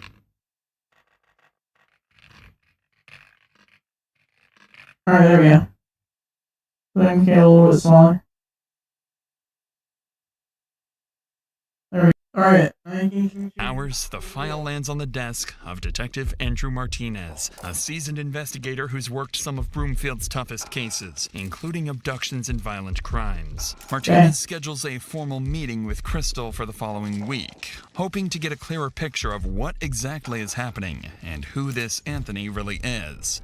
Alright, there we go. Then get a little bit smaller. There we go. Alright. hours, the file lands on the desk of Detective Andrew Martinez, a seasoned investigator who's worked some of Broomfield's toughest cases, including abductions and violent crimes. Martinez schedules a formal meeting with Crystal for the following week, hoping to get a clearer picture of what exactly is happening and who this Anthony really is.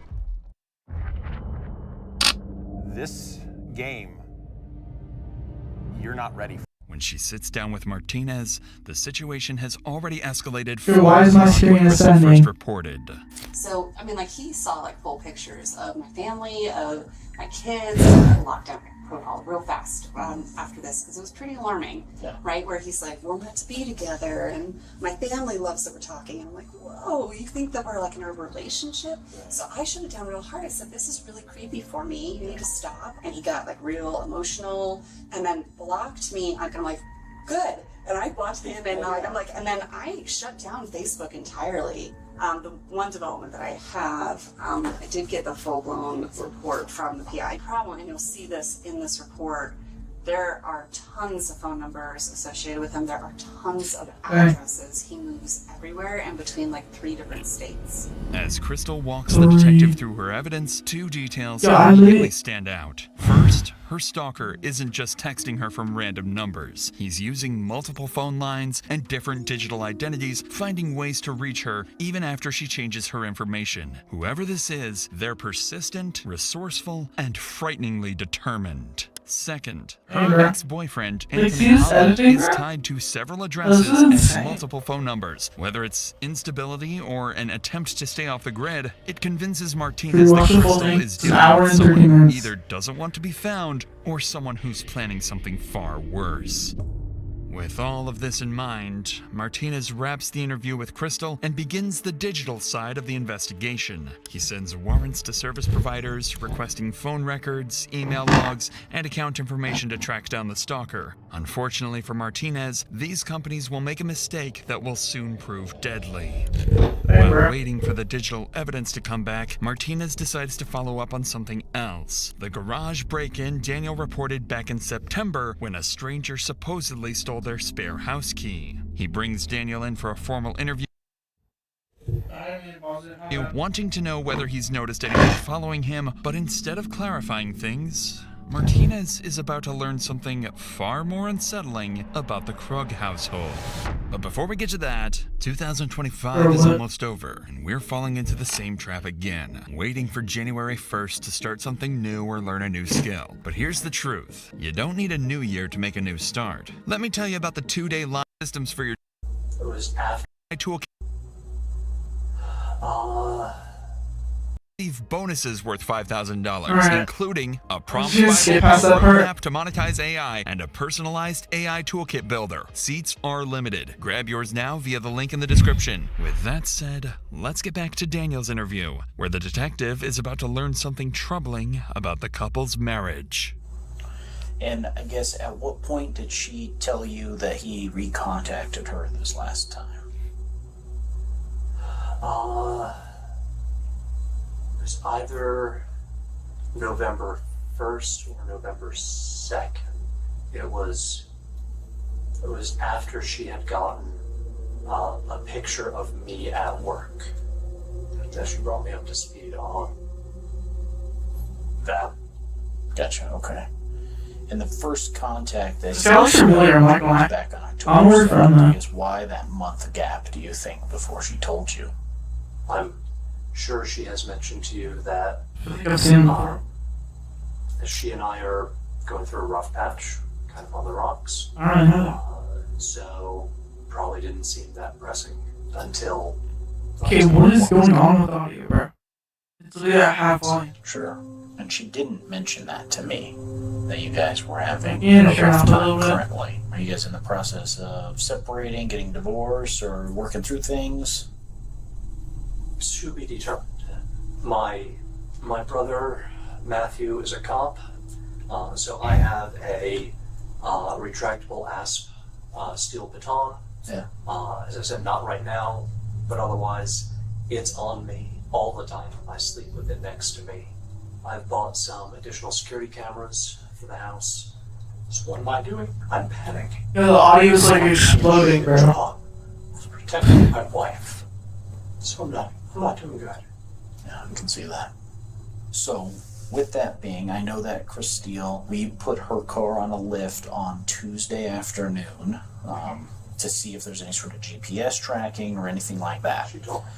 This game, you're not ready for. When she sits down with Martinez, the situation has already escalated Dude, why is my screen Crystal ascending? first reported. So, I mean, like, he saw, like, full pictures of my family, of my kids. I locked down my protocol real fast after this, because it was pretty alarming, right? Where he's like, we're meant to be together, and my family loves that we're talking. And I'm like, whoa, you think that we're, like, in a relationship? So I shut it down real hard. I said, this is really creepy for me. You need to stop. And he got, like, real emotional, and then blocked me. I'm like, good. And I blocked him, and I'm like, and then I shut down Facebook entirely. The one development that I have, I did get the full-blown report from the PI problem, and you'll see this in this report. There are tons of phone numbers associated with him. There are tons of addresses. He moves everywhere and between like 3 different states. As Crystal walks the detective through her evidence, 2 details Yeah, immediately stand out. First, First, her stalker isn't just texting her from random numbers. He's using multiple phone lines and different digital identities, finding ways to reach her even after she changes her information. Whoever this is, they're persistent, resourceful, and frighteningly determined. Second, her ex-boyfriend, Anthony he's Holland, editing is her? tied to several addresses This is and insane. multiple phone numbers. Whether it's instability or an attempt to stay off the grid, it convinces Martinez that watch the full Crystal thing. is It's an dealing hour with and 30 someone who minutes. either doesn't want to be found or someone who's planning something far worse. With all of this in mind, Martinez wraps the interview with Crystal and begins the digital side of the investigation. He sends warrants to service providers, requesting phone records, email logs, and account information to track down the stalker. Unfortunately for Martinez, these companies will make a mistake that will soon prove deadly. While waiting for the digital evidence to come back, Martinez decides to follow up on something else. The garage break-in Daniel reported back in September when a stranger supposedly stole their spare house key. He brings Daniel in for a formal interview, wanting to know whether he's noticed anyone following him, but instead of clarifying things, Martinez is about to learn something far more unsettling about the Krug household. But before we get to that, 2025 is almost over, and we're falling into the same trap again, waiting for January 1st to start something new or learn a new skill. But here's the truth. You don't need a new year to make a new start. Let me tell you about the 2-day live systems for your It was after. toolkit. Bonuses worth $5,000, Alright. including a prompt Just skip past Bible, that part. roadmap to monetize AI, and a personalized AI toolkit builder. Seats are limited. Grab yours now via the link in the description. With that said, let's get back to Daniel's interview, where the detective is about to learn something troubling about the couple's marriage. And I guess at what point did she tell you that he recontacted her this last time? It was either November 1st or November 2nd. It was after she had gotten a picture of me at work that she brought me up to speed on that. Gotcha, okay. And the first contact that Sounds familiar, I'm not gonna lie. back on October Onward from 7th, that. I guess why that month gap, do you think, before she told you? I'm sure she has mentioned to you that I think I've seen him before. she and I are going through a rough patch, kind of on the rocks. I don't know that. So probably didn't seem that pressing until. Okay, what is going on with audio, bro? It's literally at half volume. Sure. And she didn't mention that to me, that you guys were having Yeah, a sure, rough a time little bit. currently. Are you guys in the process of separating, getting divorced, or working through things? To be determined. My brother Matthew is a cop, so I have a retractable asp steel baton. Yeah. As I said, not right now, but otherwise, it's on me all the time. I sleep with it next to me. I've bought some additional security cameras for the house. So what am I doing? I'm panicking. Yeah, the audio's like exploding, bro. Job is protecting my wife. So I'm not doing good. Yeah, I can see that. So, with that being, I know that Chris Steele, we put her car on a lift on Tuesday afternoon to see if there's any sort of GPS tracking or anything like that. She told me.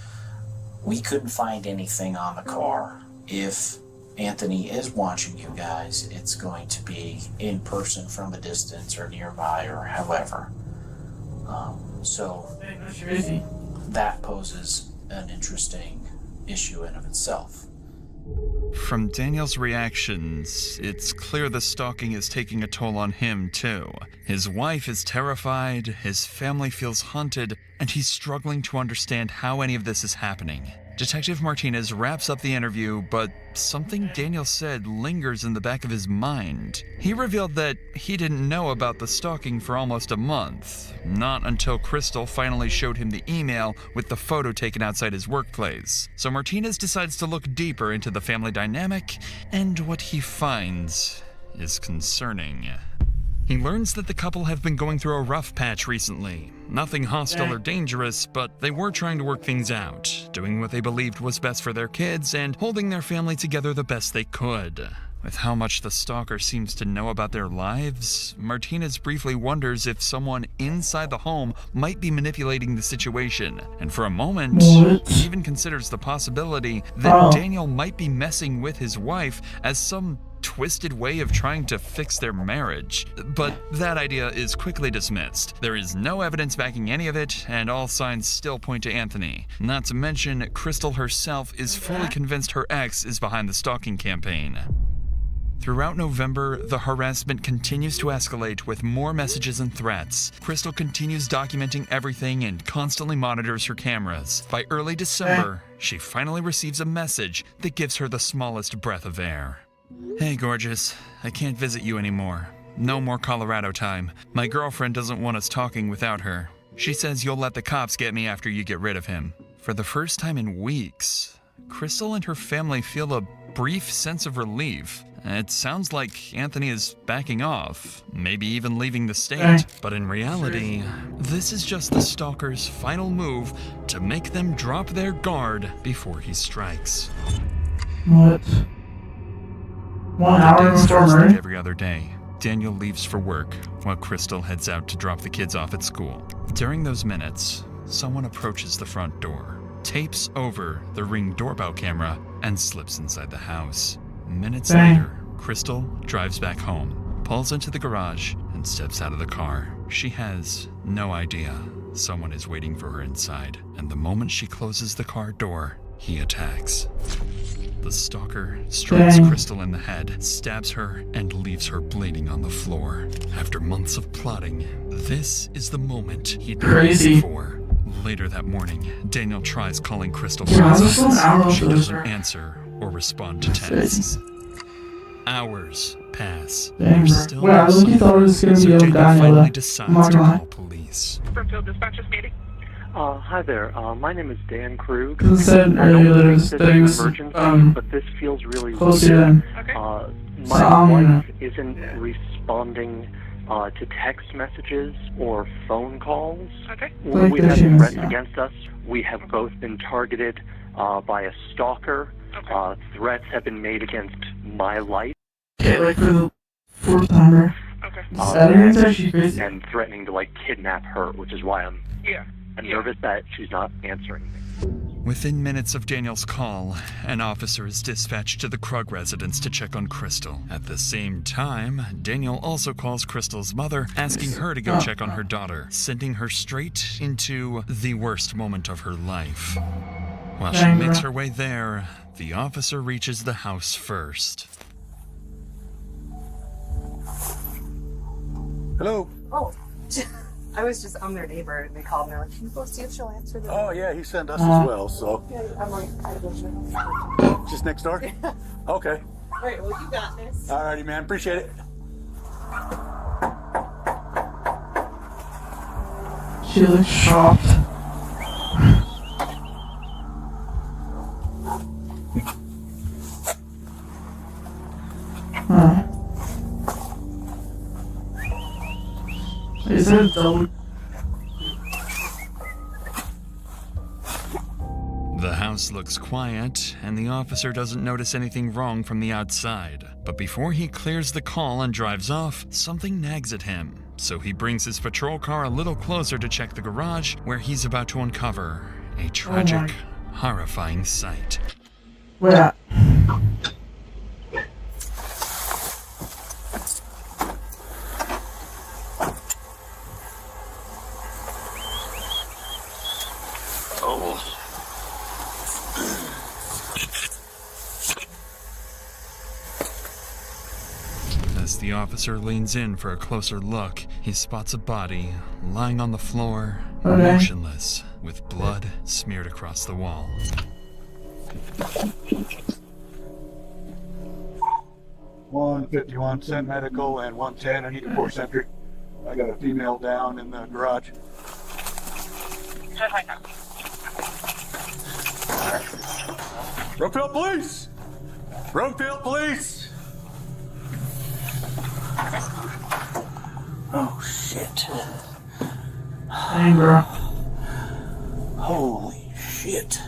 We couldn't find anything on the car. If Anthony is watching you guys, it's going to be in person from a distance or nearby or however. So That's crazy. that poses an interesting issue in of itself. From Daniel's reactions, it's clear the stalking is taking a toll on him, too. His wife is terrified, his family feels haunted, and he's struggling to understand how any of this is happening. Detective Martinez wraps up the interview, but something Daniel said lingers in the back of his mind. He revealed that he didn't know about the stalking for almost a month, not until Crystal finally showed him the email with the photo taken outside his workplace. So Martinez decides to look deeper into the family dynamic, and what he finds is concerning. He learns that the couple have been going through a rough patch recently. Nothing hostile or dangerous, but they were trying to work things out, doing what they believed was best for their kids and holding their family together the best they could. With how much the stalker seems to know about their lives, Martinez briefly wonders if someone inside the home might be manipulating the situation, and for a moment, he even considers the possibility that Daniel might be messing with his wife as some twisted way of trying to fix their marriage. But that idea is quickly dismissed. There is no evidence backing any of it, and all signs still point to Anthony. Not to mention, Crystal herself is fully convinced her ex is behind the stalking campaign. Throughout November, the harassment continues to escalate with more messages and threats. Crystal continues documenting everything and constantly monitors her cameras. By early December, she finally receives a message that gives her the smallest breath of air. Hey, gorgeous. I can't visit you anymore. No more Colorado time. My girlfriend doesn't want us talking without her. She says you'll let the cops get me after you get rid of him. For the first time in weeks, Crystal and her family feel a brief sense of relief. It sounds like Anthony is backing off, maybe even leaving the state. But in reality, this is just the stalker's final move to make them drop their guard before he strikes. What? 1 hour before murder? Every other day, Daniel leaves for work while Crystal heads out to drop the kids off at school. During those minutes, someone approaches the front door, tapes over the Ring doorbell camera, and slips inside the house. Minutes later, Crystal drives back home, pulls into the garage, and steps out of the car. She has no idea someone is waiting for her inside, and the moment she closes the car door, he attacks. The stalker strikes Crystal in the head, stabs her, and leaves her bleeding on the floor. After months of plotting, this is the moment he'd been waiting for. Later that morning, Daniel tries calling Crystal for assistance. She doesn't answer or respond to texts. Hours pass. Still Wait, I really thought it was gonna be Daniel Daniel. finally decides to call police. Springfield Dispatch is meeting. Hi there. My name is Dan Krug. Because it said I don't earlier think that this he is was, an emergency, but this feels really close weird. to My wife isn't responding to text messages or phone calls. Like We've the had humans, threats yeah. against us. We have both been targeted by a stalker. Threats have been made against my life. Okay, like for the 4th timer. Saturday's actually crazy. And threatening to like kidnap her, which is why I'm nervous that she's not answering me. Within minutes of Daniel's call, an officer is dispatched to the Krug residence to check on Crystal. At the same time, Daniel also calls Crystal's mother, asking her to go check on her daughter, sending her straight into the worst moment of her life. While she makes her way there, the officer reaches the house first. Hello. Oh, I was just, I'm their neighbor, and they called me. They're like, can you go see if she'll answer the Oh, yeah, he sent us as well, so. Yeah, I'm like, I don't Just next door? Okay. All right, well, you got this. Alrighty, man. Appreciate it. She looks shocked. Huh. Is it double? The house looks quiet, and the officer doesn't notice anything wrong from the outside. But before he clears the call and drives off, something nags at him. So he brings his patrol car a little closer to check the garage, where he's about to uncover a tragic, horrifying sight. Where? As the officer leans in for a closer look, he spots a body lying on the floor, motionless, with blood smeared across the wall. $151, send medical, and 110, I need a 4 sentry. I got a female down in the garage. Brookfield Police! Brookfield Police! Oh, shit. Dang, bro. Holy shit.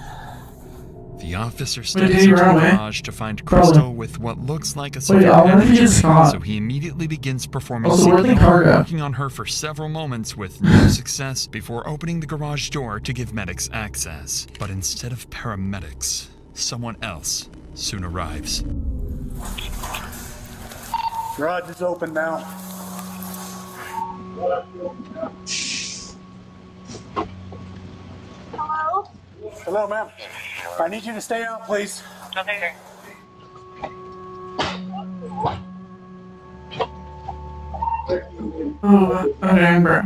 The officer Wait, steps did he into the run away? garage to find Probably. Crystal with what looks like a Wait, severe I wonder if he injury, just got- so he immediately begins performing Also, where'd the CPR, car go? working on her for several moments with no success before opening the garage door to give medics access. But instead of paramedics, someone else soon arrives. Garage is open now. Hello? Hello, ma'am. I need you to stay out, please. Okay. Oh, dang, bro.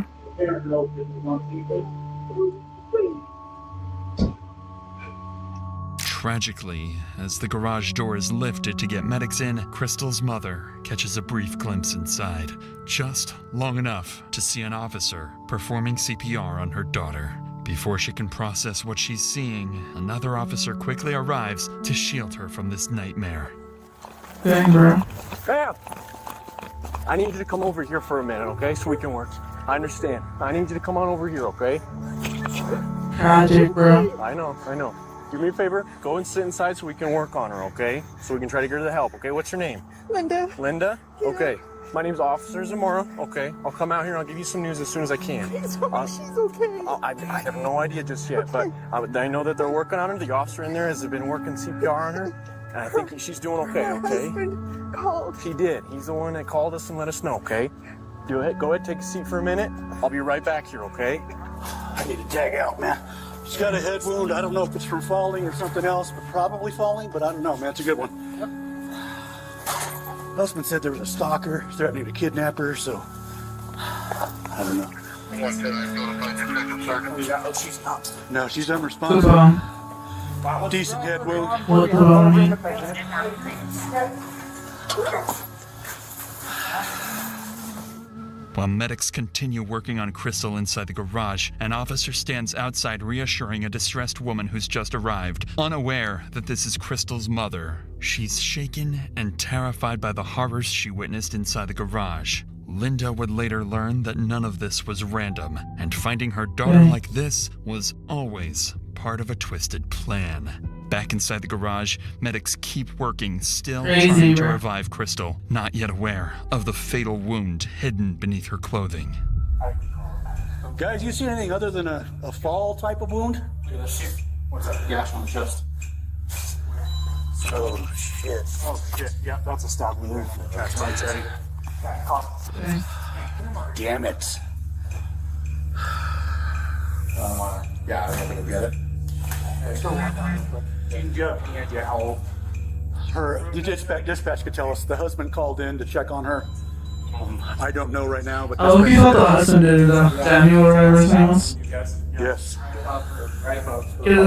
Tragically, as the garage door is lifted to get medics in, Crystal's mother catches a brief glimpse inside, just long enough to see an officer performing CPR on her daughter. Before she can process what she's seeing, another officer quickly arrives to shield her from this nightmare. Dang, bro. Bam! I need you to come over here for a minute, okay? So we can work. I understand. I need you to come on over here, okay? Tragic, bro. I know. Do me a favor, go and sit inside so we can work on her, okay? So we can try to get her the help, okay? What's your name? Linda. Linda? Yeah. Okay. My name's Officer Zamora, okay? I'll come out here and I'll give you some news as soon as I can. Please tell me she's okay. I have no idea just yet, but I know that they're working on her. The officer in there has been working CPR on her, and I think she's doing okay, My okay? husband called. He did. He's the one that called us and let us know, okay? Go ahead, take a seat for a minute. I'll be right back here, okay? I need to tag out, man. She's got a head wound. I don't know if it's from falling or something else, but probably falling, but I don't know, man. It's a good one. Husband said there was a stalker threatening to kidnap her, so I don't know. No, she's The unresponsive. phone. Decent head wound. What the phone? While medics continue working on Crystal inside the garage, an officer stands outside reassuring a distressed woman who's just arrived, unaware that this is Crystal's mother. She's shaken and terrified by the horrors she witnessed inside the garage. Linda would later learn that none of this was random, and finding her daughter like this was always part of a twisted plan. Back inside the garage, medics keep working, still Crazy, trying to bro. revive Crystal, not yet aware of the fatal wound hidden beneath her clothing. Guys, you see anything other than a fall type of wound? What's that? Gash on the chest. Oh, shit. Oh, shit. Yeah, that's a stab wound. That's ready. Damn it. Yeah, I'm gonna get it. The dispatch could tell us the husband called in to check on her. I don't know right now, but Oh, he thought the husband did it, Daniel or whatever his name was. yes. Yeah,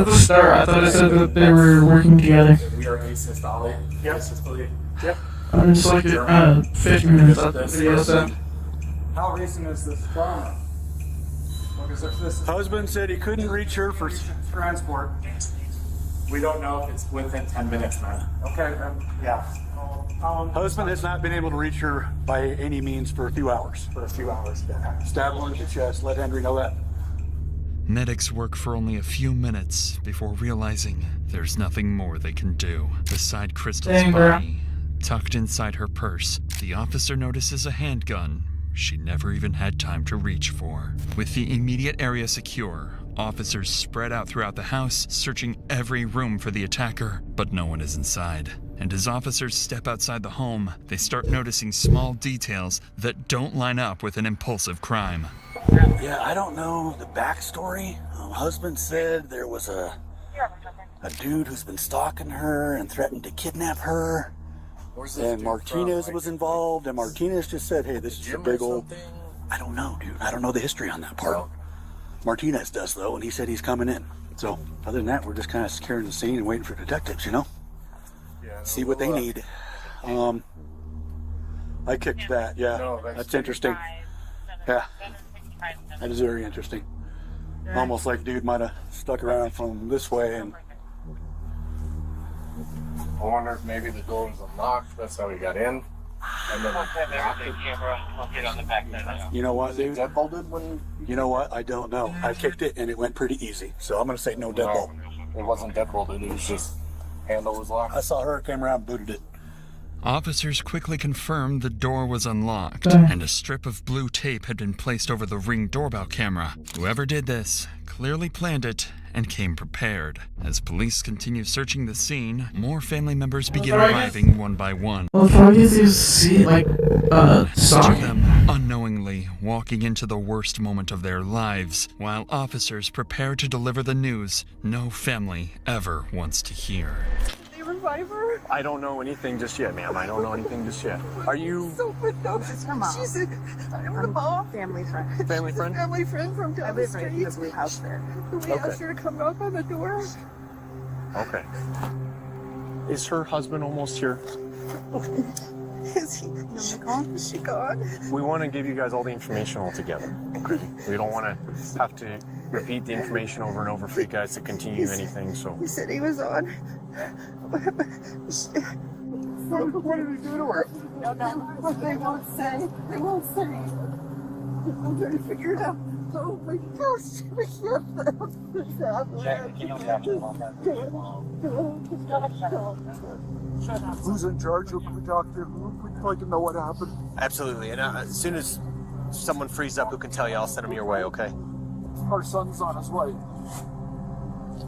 at the start, I thought it said that they were working together. We are ACES Dolly. Yes, Yep. I'm just like 50 minutes out the video, so. How recent is this trauma? Because if this is Husband said he couldn't reach her for. transport, we don't know if it's within 10 minutes, man. Okay, then, yeah. Husband has not been able to reach her by any means for a few hours. For a few hours. Yeah. Stab her in the chest. Let Henry know that. Medics work for only a few minutes before realizing there's nothing more they can do. Beside Crystal's Dang, bro. body, tucked inside her purse, the officer notices a handgun she never even had time to reach for. With the immediate area secure, officers spread out throughout the house, searching every room for the attacker, but no one is inside. And as officers step outside the home, they start noticing small details that don't line up with an impulsive crime. Yeah, I don't know the backstory. Husband said there was a dude who's been stalking her and threatened to kidnap her. And Martinez was involved, and Martinez just said, hey, this is a big old... I don't know, dude. I don't know the history on that part. Martinez does, though, and he said he's coming in. So, other than that, we're just kind of securing the scene and waiting for detectives, you know? See what they need. I kicked that, yeah. That's interesting. Yeah. That is very interesting. Almost like dude might have stuck around from this way and... I wonder if maybe the door was unlocked. That's how we got in. You know what, dude? Deadbolted when? You know what? I don't know. I kicked it and it went pretty easy. So I'm gonna say no deadbolt. It wasn't deadbolted. It was just handle was locked. I saw her, came around, booted it. Officers quickly confirmed the door was unlocked, and a strip of blue tape had been placed over the Ring doorbell camera. Whoever did this clearly planned it and came prepared. As police continue searching the scene, more family members begin arriving one by one. Well, probably you see, like, Each of stalking. them unknowingly walking into the worst moment of their lives, while officers prepare to deliver the news no family ever wants to hear. They revive her. I don't know anything just yet, ma'am. I don't know anything just yet. Are you So good though. This is her mom. She's a mom. Family friend. family friend? Family friend from I down the live right in the street. blue house there. We asked her to come knock on the door. Okay. Is her husband almost here? Is he gone? Is she gone? We want to give you guys all the information all together. Okay. We don't want to have to repeat the information over and over for you guys to continue anything, so. He said he was on. What did we do to her? No. They won't say. They won't say. I'm trying to figure it out. Oh my gosh. We Who's in charge of the doctor? We'd like to know what happened. Absolutely. And as soon as someone frees up who can tell you, I'll send them your way, okay? Our son's on his way.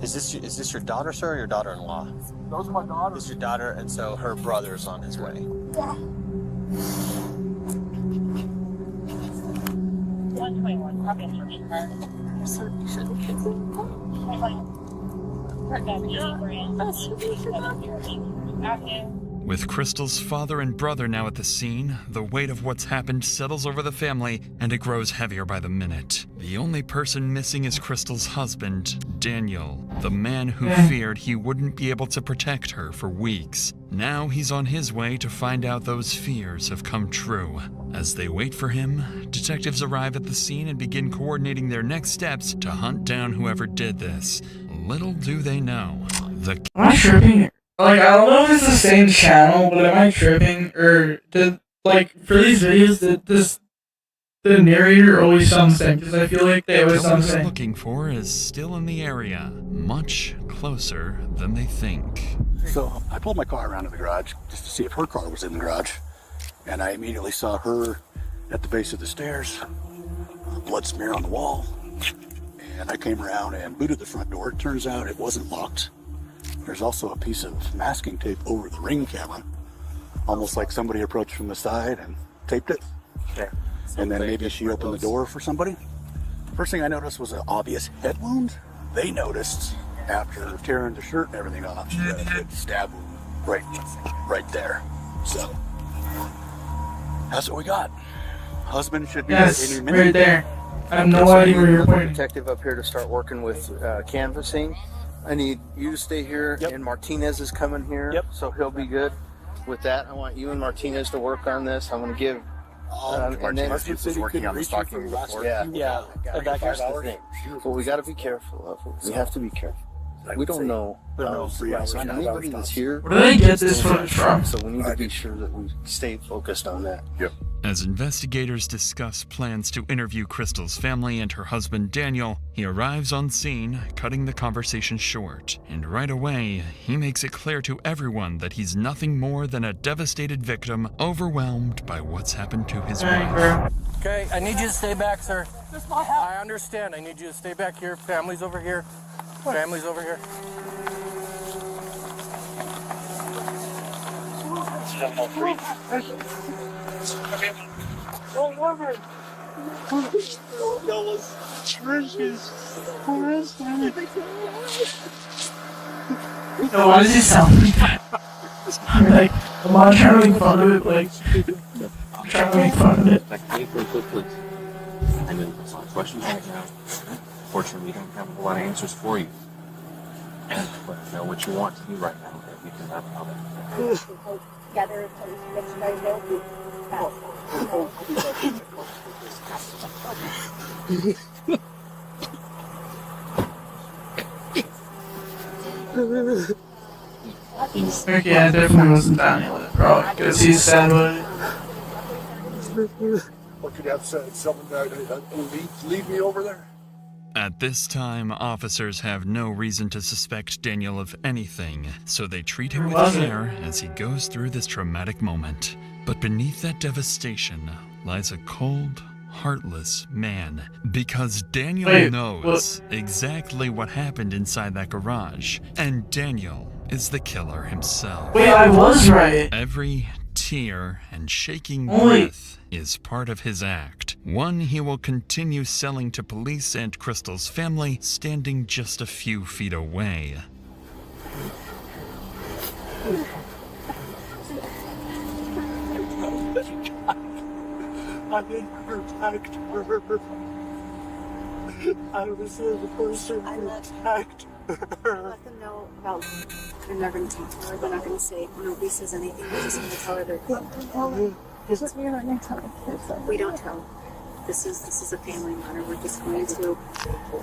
Is this your daughter, sir, or your daughter-in-law? Those are my daughters. This is your daughter, and so her brother's on his way. With Crystal's father and brother now at the scene, the weight of what's happened settles over the family, and it grows heavier by the minute. The only person missing is Crystal's husband, Daniel, the man who feared he wouldn't be able to protect her for weeks. Now he's on his way to find out those fears have come true. As they wait for him, detectives arrive at the scene and begin coordinating their next steps to hunt down whoever did this. Little do they know, Am I tripping? Like, I don't know if it's the same channel, but am I tripping? Or did, like, for these videos, the narrator always sounds the same? Because I feel like they always sound the they're same. looking for is still in the area, much closer than they think. So I pulled my car around to the garage just to see if her car was in the garage. And I immediately saw her at the base of the stairs, a blood smear on the wall. And I came around and booted the front door. It turns out it wasn't locked. There's also a piece of masking tape over the Ring camera, almost like somebody approached from the side and taped it. Okay. And then maybe she opened the door for somebody. First thing I noticed was an obvious head wound. They noticed after tearing the shirt and everything off, she had a good stab wound right there. So that's what we got. Husband should be Yes, any minute. right there. I have no idea where you're pointing. Detective up here to start working with canvassing. I need you to stay here, and Martinez is coming here, so he'll be good with that. I want you and Martinez to work on this. I'm going to give. Martinez was working on the stalking before. Yeah. That guy's his name. Well, we got to be careful. We have to be careful. We don't know. Anybody that's here. Where do they get this footage from? So we need to be sure that we stay focused on that. Yep. As investigators discuss plans to interview Crystal's family and her husband Daniel, he arrives on scene, cutting the conversation short. And right away, he makes it clear to everyone that he's nothing more than a devastated victim, overwhelmed by what's happened to his wife. Okay, I need you to stay back, sir. I understand. I need you to stay back here. Family's over here. Family's over here. No, why does he sound like that? I'm like, I'm not trying to make fun of it, like, I'm trying to make fun of it. I know there's a lot of questions right now. Fortunately, we don't have a lot of answers for you. But I know what you want to do right now, that we can have help. Together to let you guys know. Okay, I definitely wasn't Daniel, bro, because he's sad about it. What could have said? Someone leave me over there? At this time, officers have no reason to suspect Daniel of anything, so they treat him with care as he goes through this traumatic moment. But beneath that devastation lies a cold, heartless man, because Daniel knows exactly what happened inside that garage, and Daniel is the killer himself. Wait, I was right. Every tear and shaking breath is part of his act, one he will continue selling to police and Crystal's family standing just a few feet away. I didn't protect her. I was the person who attacked her. Let them know about. They're not going to talk to her. They're not going to say nobody says anything. They're just going to tell her they're. We're not going to tell her. We don't tell. This is a family matter. We're just going to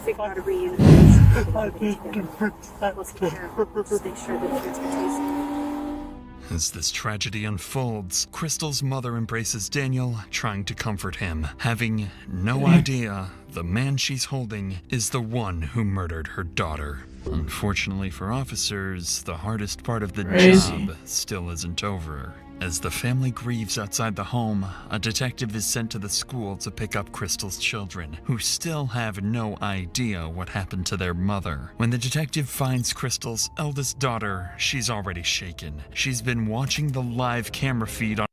figure out a reunion. I didn't protect We'll take care of it. Just make sure that transportation. As this tragedy unfolds, Crystal's mother embraces Daniel, trying to comfort him, having no idea the man she's holding is the one who murdered her daughter. Unfortunately for officers, the hardest part of the job still isn't over. As the family grieves outside the home, a detective is sent to the school to pick up Crystal's children, who still have no idea what happened to their mother. When the detective finds Crystal's eldest daughter, she's already shaken. She's been watching the live camera feed on